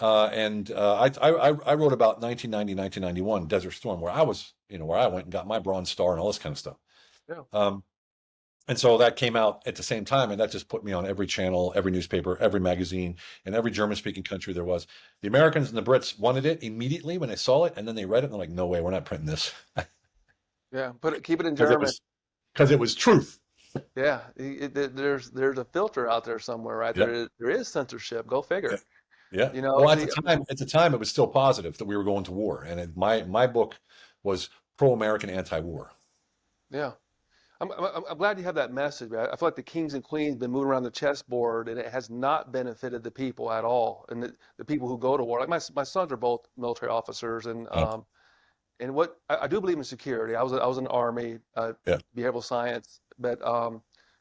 I wrote about 1990, 1991 Desert Storm, where I was, where I went and got my Bronze Star and all this kind of stuff. Yeah. And so that came out at the same time, and that just put me on every channel, every newspaper, every magazine, and every German-speaking country there was. The Americans and the Brits wanted it immediately when they saw it, and then they read it, and they're like, "No way, we're not printing this," Yeah. Keep it in because German. it was truth. Yeah. There's a filter out there somewhere, right? Yep. There is censorship. Go Yeah. figure. Yeah. You know, Well, see, at the time, it was still positive that we were going to war, and my book was pro-American, anti-war. yeah. I'm glad you have that message. I feel like the kings and queens been moving around the chessboard, and it has not benefited the people at all, and the people who go to war. Like my sons are both military officers, Yeah. and what I do believe in security. I was in the Army, Yeah. behavioral science, but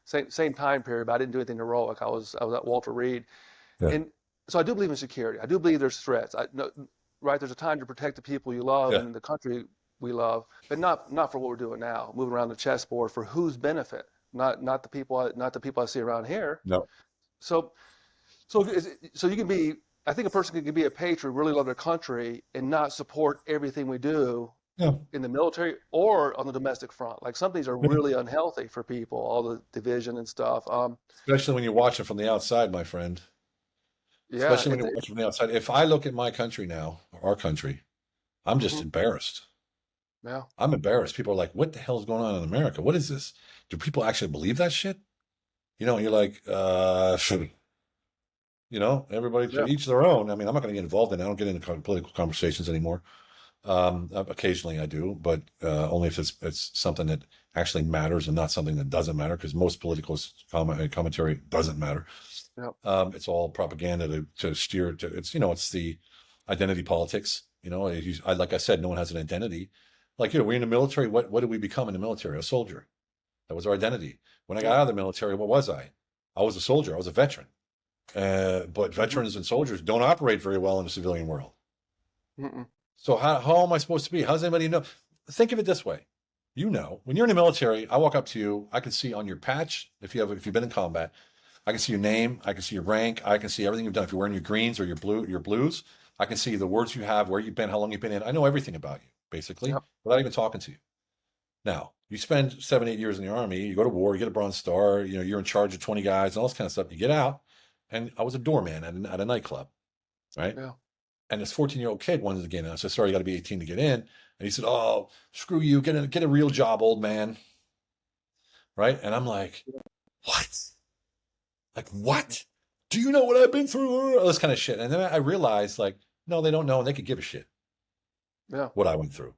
same time period. But I didn't do anything heroic. I was at Walter Reed, Yeah. and so I do believe in security. I do believe there's threats. No, right? There's a time to protect the people you love Yeah. and the country we love, but not for what we're doing now. Moving around the chessboard for whose benefit? Not the people. Not the people I see around here. No. So so you can be. I think a person can be a patriot, really love their country, and not support everything we do Yeah. in the military or on the domestic front. Like some things are really unhealthy for people, all the division and stuff. Especially when you watch it from the outside, my friend. Yeah, Especially when you watch it from the outside. If I look at my country now, or our country, I'm just mhm, embarrassed. yeah, I'm embarrassed. People are like, "What the hell is going on in America? What is this? Do people actually believe that shit?" You're like, everybody to yeah, each their own. I mean, I'm not going to get involved in it. I don't get into political conversations anymore. Occasionally I do, but only if it's something that actually matters and not something that doesn't matter, because most political commentary doesn't matter. yeah, It's all propaganda to steer to. It's the identity politics. Like I said, no one has an identity. Like, we're in the military. What did we become in the military? A soldier. That was our identity. When I got yeah, out of the military, what was I? I was a soldier. I was a veteran. But mhm, veterans and soldiers don't operate very well in the civilian world. mm-mm, So how am I supposed to be? How does anybody know? Think of it this way. When you're in the military, I walk up to you, I can see on your patch, if you've been in combat, I can see your name, I can see your rank, I can see everything you've done. If you're wearing your greens or your blues, I can see the words you have, where you've been, how long you've been in. I know everything about you, basically, yep, without even talking to you. Now, you spend 7, 8 years in the Army, you go to war, you get a Bronze Star, you're in charge of 20 guys and all this kind of stuff. You get out, and I was a doorman at a nightclub, right? yeah, And this 14-year-old kid wanted to get in. I said, "Sorry, you got to be 18 to get in." And he said, "Oh, screw you. Get a real job, old man." Right? And I'm like, "What? Like, what? Do you know what I've been through?" All this kind of shit. And then I realized, like, no, they don't know, and they could give a shit yeah, what I went through.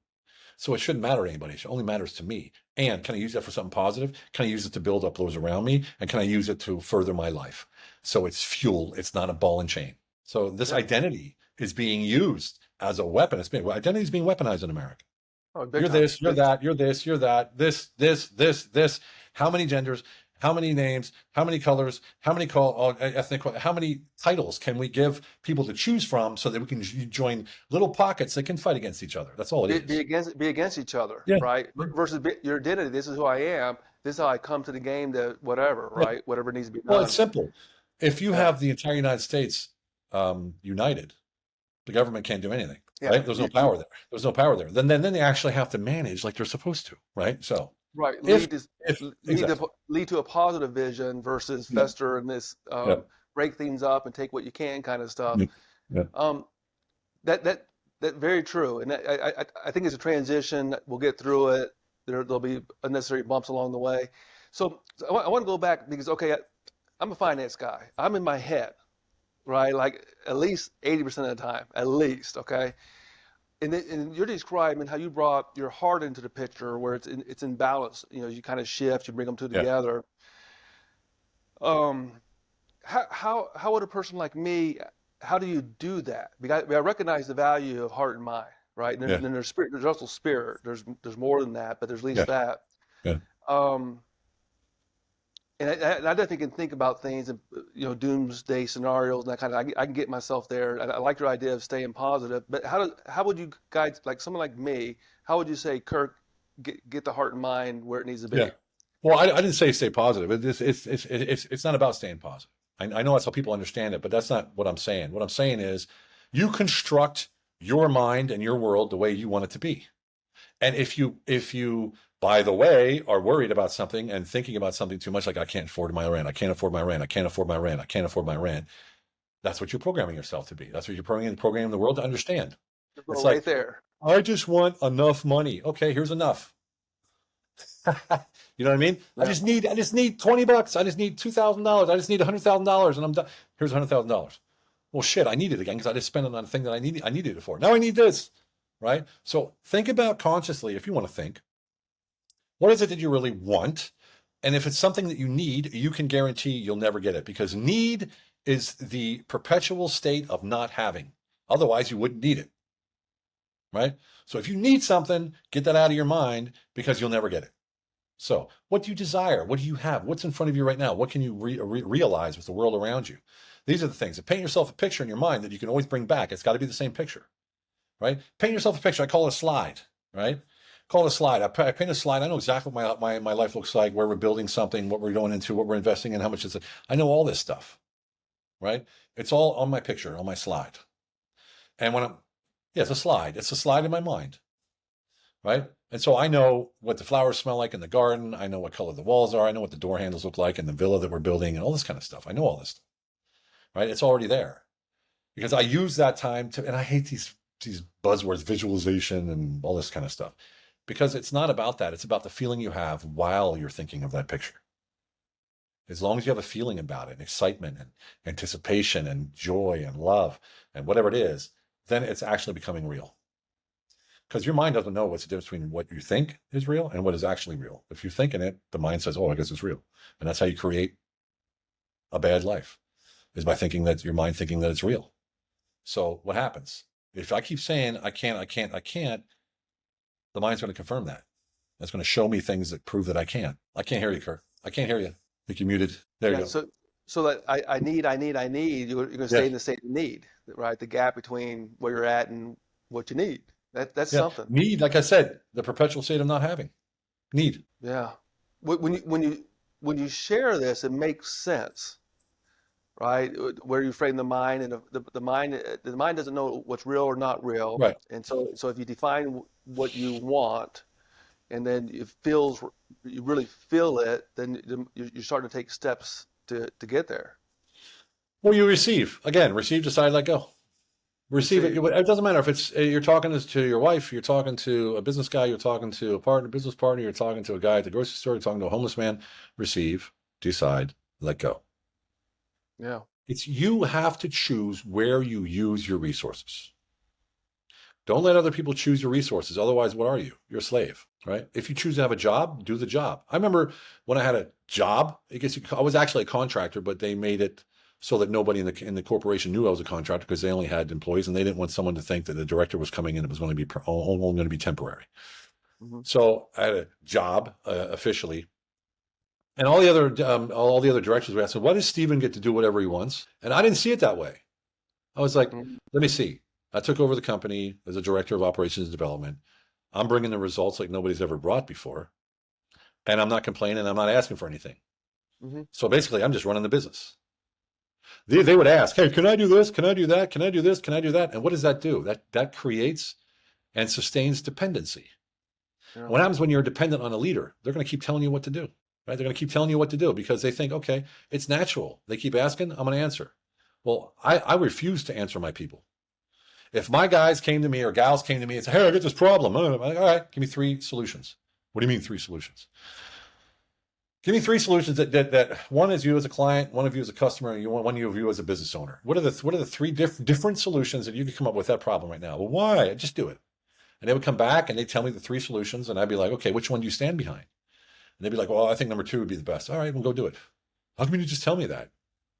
So it shouldn't matter to anybody. It only matters to me. And can I use that for something positive? Can I use it to build up those around me? And can I use it to further my life? So it's fuel. It's not a ball and chain. So this yeah. identity is being used as a weapon. Identity is being weaponized in America. Oh, big You're time. this, you're that, you're this, you're that, this. How many genders? How many names? How many colors? How many ethnic? How many titles can we give people to choose from so that we can join little pockets that can fight against each other? That's all it is. Be against each other, Yeah. right? Versus your identity. This is who I am. This is how I come to the game. To whatever, Yeah. right? Whatever needs to be Well, it's done. simple. If you Yeah, have the entire United States united, the government can't do anything, yeah. right? There's no power there. There's no power there. Then they actually have to manage like they're supposed to, right? So Right. if if exactly, Lead to a positive vision versus yeah, fester in this yeah, break things up and take what you can kind of stuff. yeah, yeah. Um, that very true. And I think it's a transition. We'll get through it. There'll be unnecessary bumps along the way. So I want to go back because okay, I'm a finance guy. I'm in my head. right? Like at least 80% of the time, at least, okay? And you're describing how you brought your heart into the picture where it's in balance. You know, you kind of shift, you bring them two Yeah, together. Um, how would a person like me, how do you do that? Because I recognize the value of heart and mind, right? And yeah, then there's spirit, there's also spirit. There's more than that, but there's at least yeah, that. yeah, Um, and I definitely can think about things and doomsday scenarios and that kind of. I can get myself there. I like your idea of staying positive, but how would you guys like someone like me? How would you say, Kirk, get the heart and mind where it needs to yeah. be? Well, I didn't say stay positive. It's not about staying positive. I know that's how people understand it, but that's not what I'm saying. What I'm saying is you construct your mind and your world the way you want it to be. And if you by the way are worried about something and thinking about something too much, like I can't afford my rent, I can't afford my rent, I can't afford my rent, I can't afford my rent, that's what you're programming yourself to be. That's what you're programming the world to understand. Just It's go like, right there. I just want enough money. Okay, here's enough. You know what I mean? Yeah. I just need $20. I just need $2,000. I just need $100,000 and I'm done. Here's $100,000. Well, shit, I need it again because I just spent it on a thing that I needed it for. Now I need this, right? So think about consciously, if you want to think, what is it that you really want? And if it's something that you need, you can guarantee you'll never get it because need is the perpetual state of not having. Otherwise, you wouldn't need it, right? So if you need something, get that out of your mind because you'll never get it. So, what do you desire? What do you have? What's in front of you right now? What can you realize with the world around you? These are the things. Paint yourself a picture in your mind that you can always bring back. It's got to be the same picture, right? Paint yourself a picture. I call it a slide, right? Call it a slide. I paint a slide. I know exactly what my life looks like, where we're building something, what we're going into, what we're investing in, how much it's. I know all this stuff, right? It's all on my picture, on my slide. And yeah, it's a slide. It's a slide in my mind, right? And so I know what the flowers smell like in the garden. I know what color the walls are. I know what the door handles look like in the villa that we're building and all this kind of stuff. I know all this stuff, right? It's already there because I use that time to, and I hate these buzzwords, visualization and all this kind of stuff, because it's not about that. It's about the feeling you have while you're thinking of that picture. As long as you have a feeling about it, and excitement and anticipation and joy and love and whatever it is, then it's actually becoming real. Because your mind doesn't know what's the difference between what you think is real and what is actually real. If you're thinking it, the mind says, "Oh, I guess it's real," and that's how you create a bad life, is by thinking that your mind thinking that it's real. So what happens if I keep saying I can't, I can't, I can't? The mind's going to confirm that. That's going to show me things that prove that I can't. I can't hear you, Kurt. I can't hear you. I think you're muted. There you Yeah. go. So that I need. You're going to stay Yeah, in the state of need, right? The gap between where you're at and what you need. That's yeah. something. Need, like I said, the perpetual state of not having. Need. Yeah. When you share this, it makes sense, right? Where you frame the mind and the mind doesn't know what's real or not real, Right. and so if you define what you want, and then you really feel it, then you're starting to take steps to get there. Well, you receive. Again, receive, decide, let go. Receive it. Receive. It doesn't matter if it's you're talking to your wife, you're talking to a business guy, you're talking to a partner, business partner, you're talking to a guy at the grocery store, you're talking to a homeless man. Receive, decide, let go. Yeah. It's you have to choose where you use your resources. Don't let other people choose your resources. Otherwise, what are you? You're a slave, right? If you choose to have a job, do the job. I remember when I had a job, I was actually a contractor, but they made it so that nobody in the corporation knew I was a contractor because they only had employees and they didn't want someone to think that the director was coming in. It was going to be only going to be temporary. Hmm. So I had a job officially, and all the other directors were asking, "Why does Steven get to do whatever he wants?" And I didn't see it that way. I was like, Hmm. let me see. I took over the company as a director of operations and development. I'm bringing the results like nobody's ever brought before. And I'm not complaining. I'm not asking for anything. Hmm. So basically, I'm just running the business. They would ask, hey, can I do this? Can I do that? Can I do this? Can I do that? And what does that do? That creates and sustains dependency. And Yeah. what happens when you're dependent on a leader? They're going to keep telling you what to do, right? They're going to keep telling you what to do because they think, okay, it's natural. They keep asking, I'm going to answer. Well, I refuse to answer my people. If my guys came to me or gals came to me and said, hey, I got this problem. I'm like, all right, give me 3 solutions. What do you mean 3 solutions? Give me three solutions that one is you as a client, one of you as a customer, and one of you as a business owner. What are the three different solutions that you could come up with that problem right now? Well, why? Just do it. And they would come back and they'd tell me the three solutions, and I'd be like, okay, which one do you stand behind? And they'd be like, well, I think number two would be the best. All right, we'll go do it. How come you just tell me that?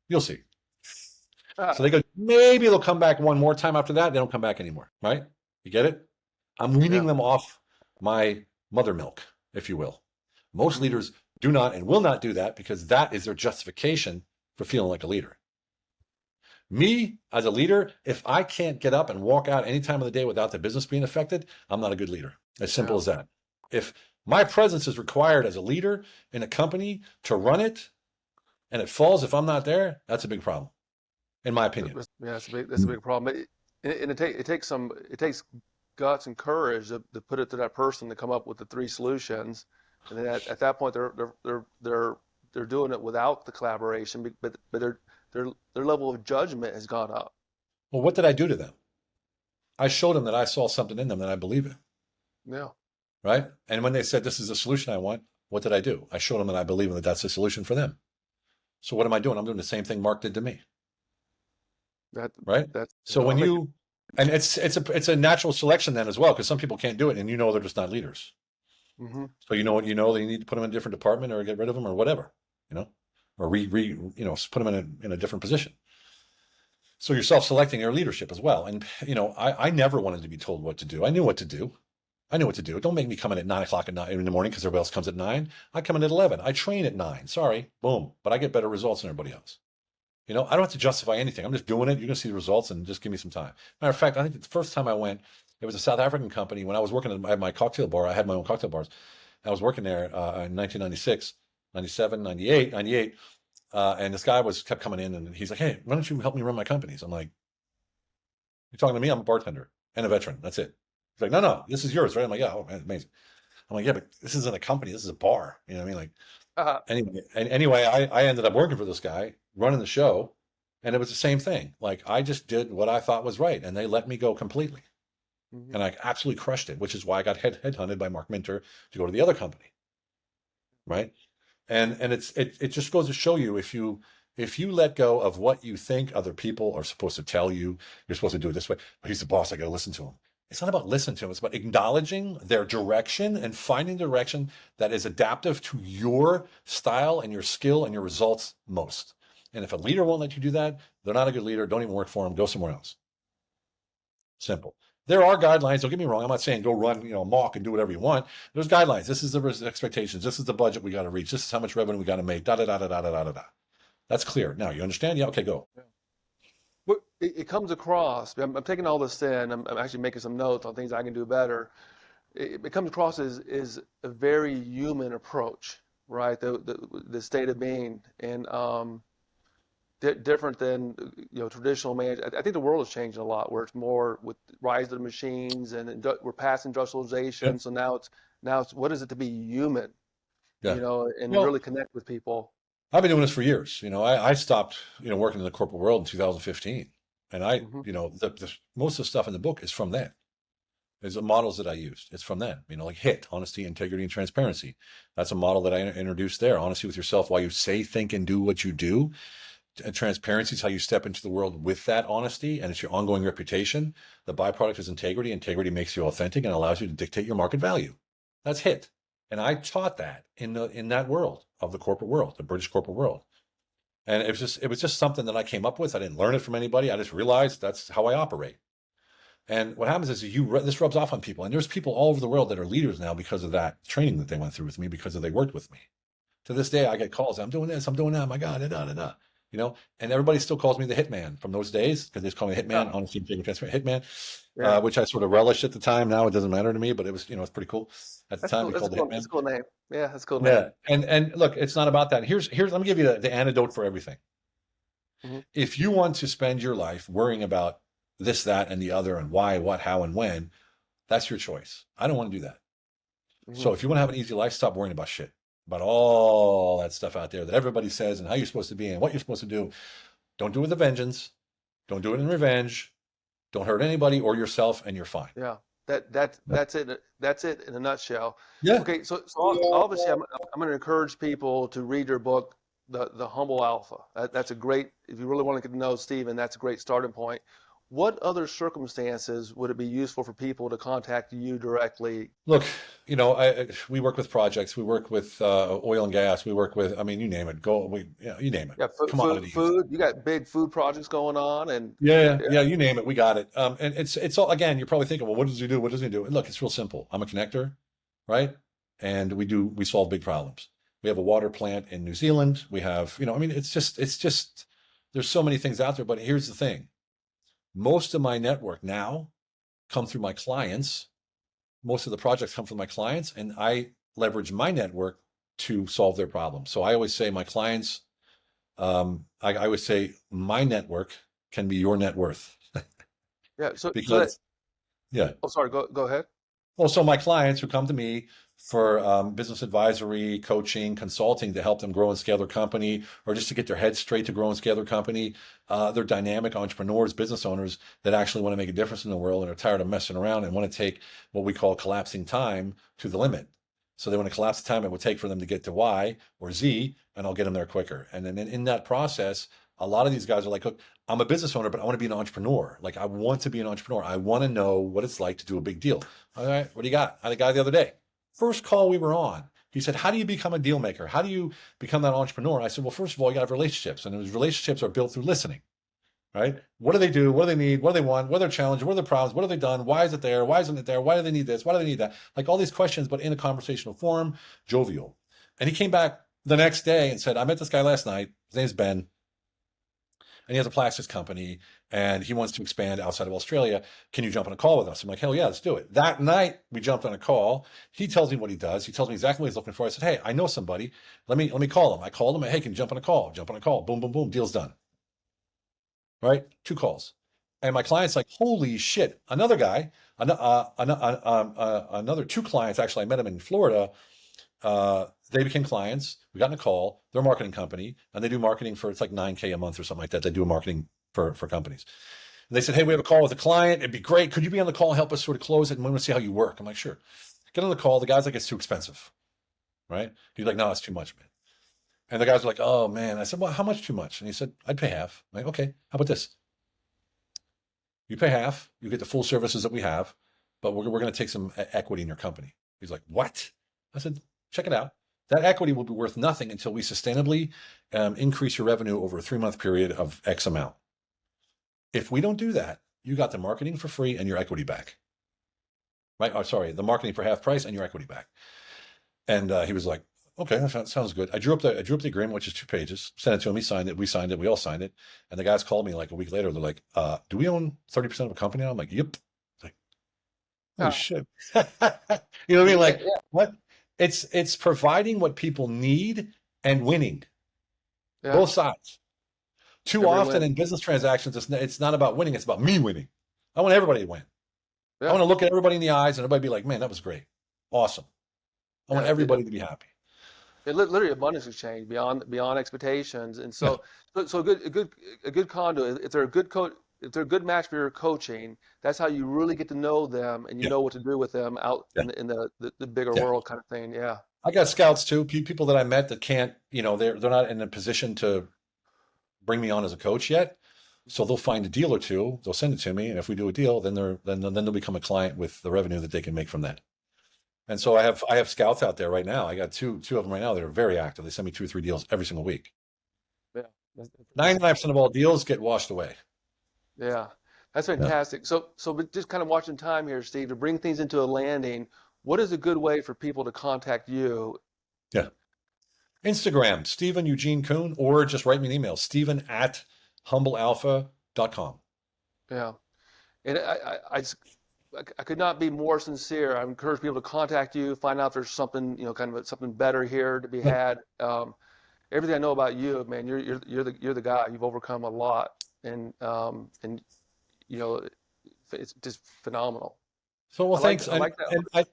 You'll see. So Ah, they go, maybe they'll come back one more time after that. They don't come back anymore, right? You get it? I'm weaning yeah. them off my mother milk, if you will. Most Hmm. leaders do not and will not do that because that is their justification for feeling like a leader. Me, as a leader, if I can't get up and walk out any time of the day without the business being affected, I'm not a good leader. As simple Yeah. as that. If my presence is required as a leader in a company to run it and it falls if I'm not there, that's a big problem, in my opinion. Yeah, that's a big problem. And it takes guts and courage to put it to that person to come up with the three solutions, and then at that point they're doing it without the collaboration, but their level of judgment has gone up. Well, what did I do to them? I showed them that I saw something in them that I believe in, Yeah, right? And when they said, this is the solution I want, what did I do? I showed them that I believe in that that's the solution for them. So what am I doing? I'm doing the same thing Mark did to me, that right? that's So when I'm making. you, and it's a natural selection then as well, because some people can't do it and they're just not leaders. Hmm. So you know what, that you need to put them in a different department or get rid of them or whatever, you know, or put them in a different position. So you're self-selecting your leadership as well. And, I never wanted to be told what to do. I knew what to do. I knew what to do. Don't make me come in at 9 o'clock in the morning because everybody else comes at 9. I come in at 11. I train at 9. Sorry. Boom. But I get better results than everybody else. I don't have to justify anything. I'm just doing it. You're going to see the results and just give me some time. Matter of fact, I think the first time I went, it was a South African company. When I was working at my cocktail bar, I had my own cocktail bars. I was working there in 1996, 97, 98, 98. And this guy kept coming in and he's like, hey, why don't you help me run my companies? I'm like, you're talking to me? I'm a bartender and a veteran. That's it. He's like, no, no, this is yours, right? I'm like, yeah, oh, man, amazing. I'm like, yeah, but this isn't a company. This is a bar. You know what I mean? Like, Uh, anyway, I ended up working for this guy, running the show, and it was the same thing. Like, I just did what I thought was right, and they let me go completely. mhm. And I absolutely crushed it, which is why I got headhunted by Mark Minter to go to the other company, right? And it just goes to show you if you let go of what you think other people are supposed to tell you, you're supposed to do it this way. But he's the boss. I got to listen to him. It's not about listening to him. It's about acknowledging their direction and finding direction that is adaptive to your style and your skill and your results most. And if a leader won't let you do that, they're not a good leader. Don't even work for them. Go somewhere else. Simple. There are guidelines. Don't get me wrong. I'm not saying go run, mock and do whatever you want. There's guidelines. This is the expectations. This is the budget we got to reach. This is how much revenue we got to make. Da da da da da da da da. That's clear. Now you understand? Yeah. Okay. Go. Yeah. But it comes across. I'm taking all this in. I'm actually making some notes on things I can do better. It comes across as a very human approach, right? The state of being, and different than traditional management. I think the world is changing a lot, where it's more with the rise of the machines, and we're past Yeah. industrialization. So now it's what is it to be human, Yeah. and Well, really connect with people. I've been doing this for years. I stopped, working in the corporate world in 2015, and Hmm. most of the stuff in the book is from then. Is the models that I used. It's from then. Like HIT, honesty, integrity, and transparency. That's a model that I introduced there. Honesty with yourself while you say, think, and do what you do. And transparency is how you step into the world with that honesty, and it's your ongoing reputation. The byproduct is integrity. Integrity makes you authentic and allows you to dictate your market value. That's HIT. And I taught that in that world of the corporate world, the British corporate world. And it was just something that I came up with. I didn't learn it from anybody. I just realized that's how I operate. And what happens is this rubs off on people. And there's people all over the world that are leaders now because of that training that they went through with me, because they worked with me. To this day, I get calls. I'm doing this. I'm doing that. My God, da, da, da, da. And everybody still calls me the hitman from those days because they just call me the hitman, Yeah, honesty, integrity, transparent hitman, yeah, which I sort of relished at the time. Now it doesn't matter to me, but it was, it's pretty cool. At the that's time, cool. we That's a called the cool. That's hitman. a cool name. Yeah, that's a cool name. Yeah. And look, it's not about that. Let me give you the antidote for everything. Hmm. If you want to spend your life worrying about this, that, and the other, and why, what, how, and when, that's your choice. I don't want to do that. Hmm. So if you want to have an easy life, stop worrying about shit, about all that stuff out there that everybody says and how you're supposed to be and what you're supposed to do. Don't do it with a vengeance. Don't do it in revenge. Don't hurt anybody or yourself, and you're fine. Yeah. That's it. That's it in a nutshell. Yeah. Okay, so obviously I'm going to encourage people to read your book, The Humble Alpha. That's a great. If you really want to get to know Stephen, that's a great starting point. What other circumstances would it be useful for people to contact you directly? Look, we work with projects. We work with oil and gas. We work with, I mean, you name it. You name it. Yeah, Commodities. food. You got big food projects going on, and Yeah, yeah, yeah, you name it. We got it. And it's all, again, you're probably thinking, well, what does he do? What does he do? And look, it's real simple. I'm a connector, right? And we solve big problems. We have a water plant in New Zealand. We have, I mean, it's just, there's so many things out there. But here's the thing. Most of my network now come through my clients. Most of the projects come from my clients, and I leverage my network to solve their problems. So I always say my clients, I would say my network can be your net worth yeah. So that. because, yeah. Oh, sorry. Go ahead. Well, so my clients who come to me for business advisory, coaching, consulting to help them grow and scale their company, or just to get their heads straight to grow and scale their company, they're dynamic entrepreneurs, business owners that actually want to make a difference in the world and are tired of messing around and want to take what we call collapsing time to the limit. So they want to collapse the time it would take for them to get to Y or Z, and I'll get them there quicker. And then in that process, a lot of these guys are like, look, I'm a business owner, but I want to be an entrepreneur. Like, I want to be an entrepreneur. I want to know what it's like to do a big deal. All right, what do you got? I had a guy the other day. First call we were on, he said, how do you become a deal maker? How do you become that entrepreneur? I said, well, first of all, you got to have relationships. And those relationships are built through listening, right? What do they do? What do they need? What do they want? What are their challenges? What are their problems? What have they done? Why is it there? Why isn't it there? Why do they need this? Why do they need that? Like all these questions, but in a conversational form, jovial. And he came back the next day and said, I met this guy last night. His name's Ben. And he has a plastics company and he wants to expand outside of Australia. Can you jump on a call with us? I'm like, hell yeah, let's do it. That night we jumped on a call. He tells me what he does. He tells me exactly what he's looking for. I said, hey, I know somebody. Let me call him. I called him. Hey, can you jump on a call? Jump on a call. Boom, boom, boom. Deal's done. Right? 2 calls. And my client's like, holy shit. Another guy, another 2 clients, actually, I met him in Florida. They became clients. We got in a call. They're a marketing company, and they do marketing for, it's like $9K a month or something like that. They do marketing for companies. And they said, hey, we have a call with a client. It'd be great. Could you be on the call and help us sort of close it? And we want to see how you work. I'm like, sure. Get on the call. The guy's like, it's too expensive. Right? He's like, no, it's too much, man. And the guys were like, oh, man. I said, well, how much too much? And he said, I'd pay half. I'm like, okay, how about this? You pay half. You get the full services that we have, but we're going to take some equity in your company. He's like, what? I said, check it out. That equity will be worth nothing until we sustainably increase your revenue over a 3-month period of X amount. If we don't do that, you got the marketing for free and your equity back. Right? Oh, sorry, the marketing for half price and your equity back. And he was like, okay, that sounds good. I drew up the agreement, which is 2 pages, sent it to him. He signed it. We signed it. We all signed it. And the guys called me like a week later. They're like, do we own 30% of a company now? I'm like, yep. Like, oh shit. You know what I mean? Like, Yeah, what? It's providing what people need and winning, yeah. both sides. Too Every often win. in business transactions, it's not about winning. It's about me winning. I want everybody to win. I Yeah, want to look at everybody in the eyes and everybody be like, man, that was great. Awesome. I want yeah. everybody to be happy. Literally abundance exchange beyond expectations, and Yeah. so a good conduit. If they're a good coach, if they're a good match for your coaching, that's how you really get to know them, and you Yeah. know what to do with them out Yeah. in the bigger Yeah. world kind of thing. Yeah, I got scouts too, people that I met that can't, they're not in a position to bring me on as a coach yet. So they'll find a deal or two, they'll send it to me, and if we do a deal, then they'll become a client with the revenue that they can make from that. And so I have scouts out there right now. I got two of them right now that are very active. They send me 2 or 3 deals every single week. yeah, that's 99% of all deals get washed away. yeah, that's Yeah. fantastic. But just kind of watching time here, Steve, to bring things into a landing. What is a good way for people to contact you? Yeah. Instagram, Steven Eugene Kuhn, or just write me an email, steven@humblealpha.com. Yeah, and I could not be more sincere. I encourage people to contact you, find out if there's something, kind of something better here to be Yeah. had. Everything I know about you, man, you're the guy. You've overcome a lot, and you know, it's just phenomenal. So, well, I like thanks. I like that.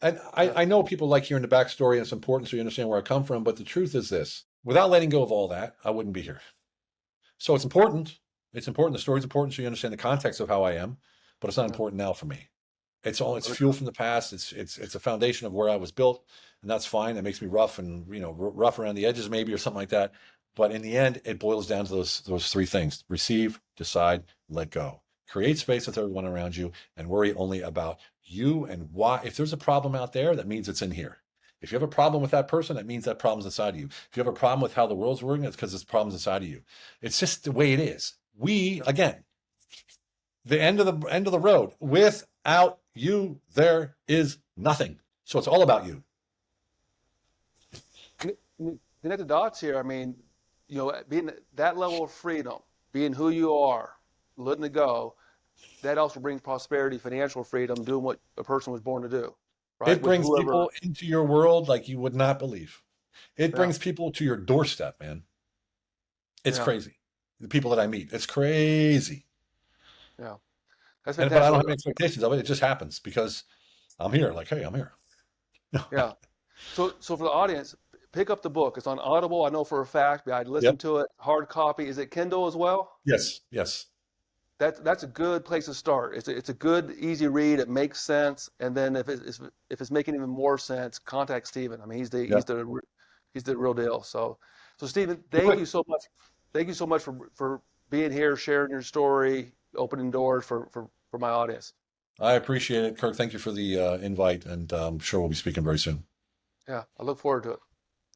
And Yeah, I know people like hearing the backstory, and it's important so you understand where I come from. But the truth is this: without letting go of all that, I wouldn't be here. So it's important. It's important. The story's important so you understand the context of how I am, but it's not yeah, important now for me. It's fuel from the past. It's a foundation of where I was built, and that's fine. It makes me rough and rough around the edges maybe or something like that. But in the end, it boils down to those three things: receive, decide, let go. Create space with everyone around you, and worry only about you and why. If there's a problem out there, that means it's in here. If you have a problem with that person, that means that problem's inside of you. If you have a problem with how the world's working, it's because it's problems inside of you. It's just the way it is. We, again, the end of the road. Without you, there is nothing. So it's all about you. Connect the dots here. I mean, being that level of freedom, being who you are, letting it go, that also brings prosperity, financial freedom, doing what a person was born to do, right? It With brings whoever, people into your world like you would not believe. It yeah, brings people to your doorstep, man. It's yeah, crazy. The people that I meet, it's crazy. yeah. That's And but I fantastic. don't have any expectations of it. It just happens because I'm here. Like, hey, I'm here. Yeah. So for the audience, pick up the book. It's on Audible. I know for a fact. I'd listen Yep. to it. Hard copy. Is it Kindle as well? Yes. Yes. That's a good place to start. It's a good, easy read. It makes sense. And then if it's making even more sense, contact Steven. I mean, Yeah. he's the real deal. So Steven, Do thank it. you so much. Thank you so much for being here, sharing your story, opening doors for my audience. I appreciate it, Kirk. Thank you for the invite, and I'm sure we'll be speaking very soon. Yeah, I look forward to it.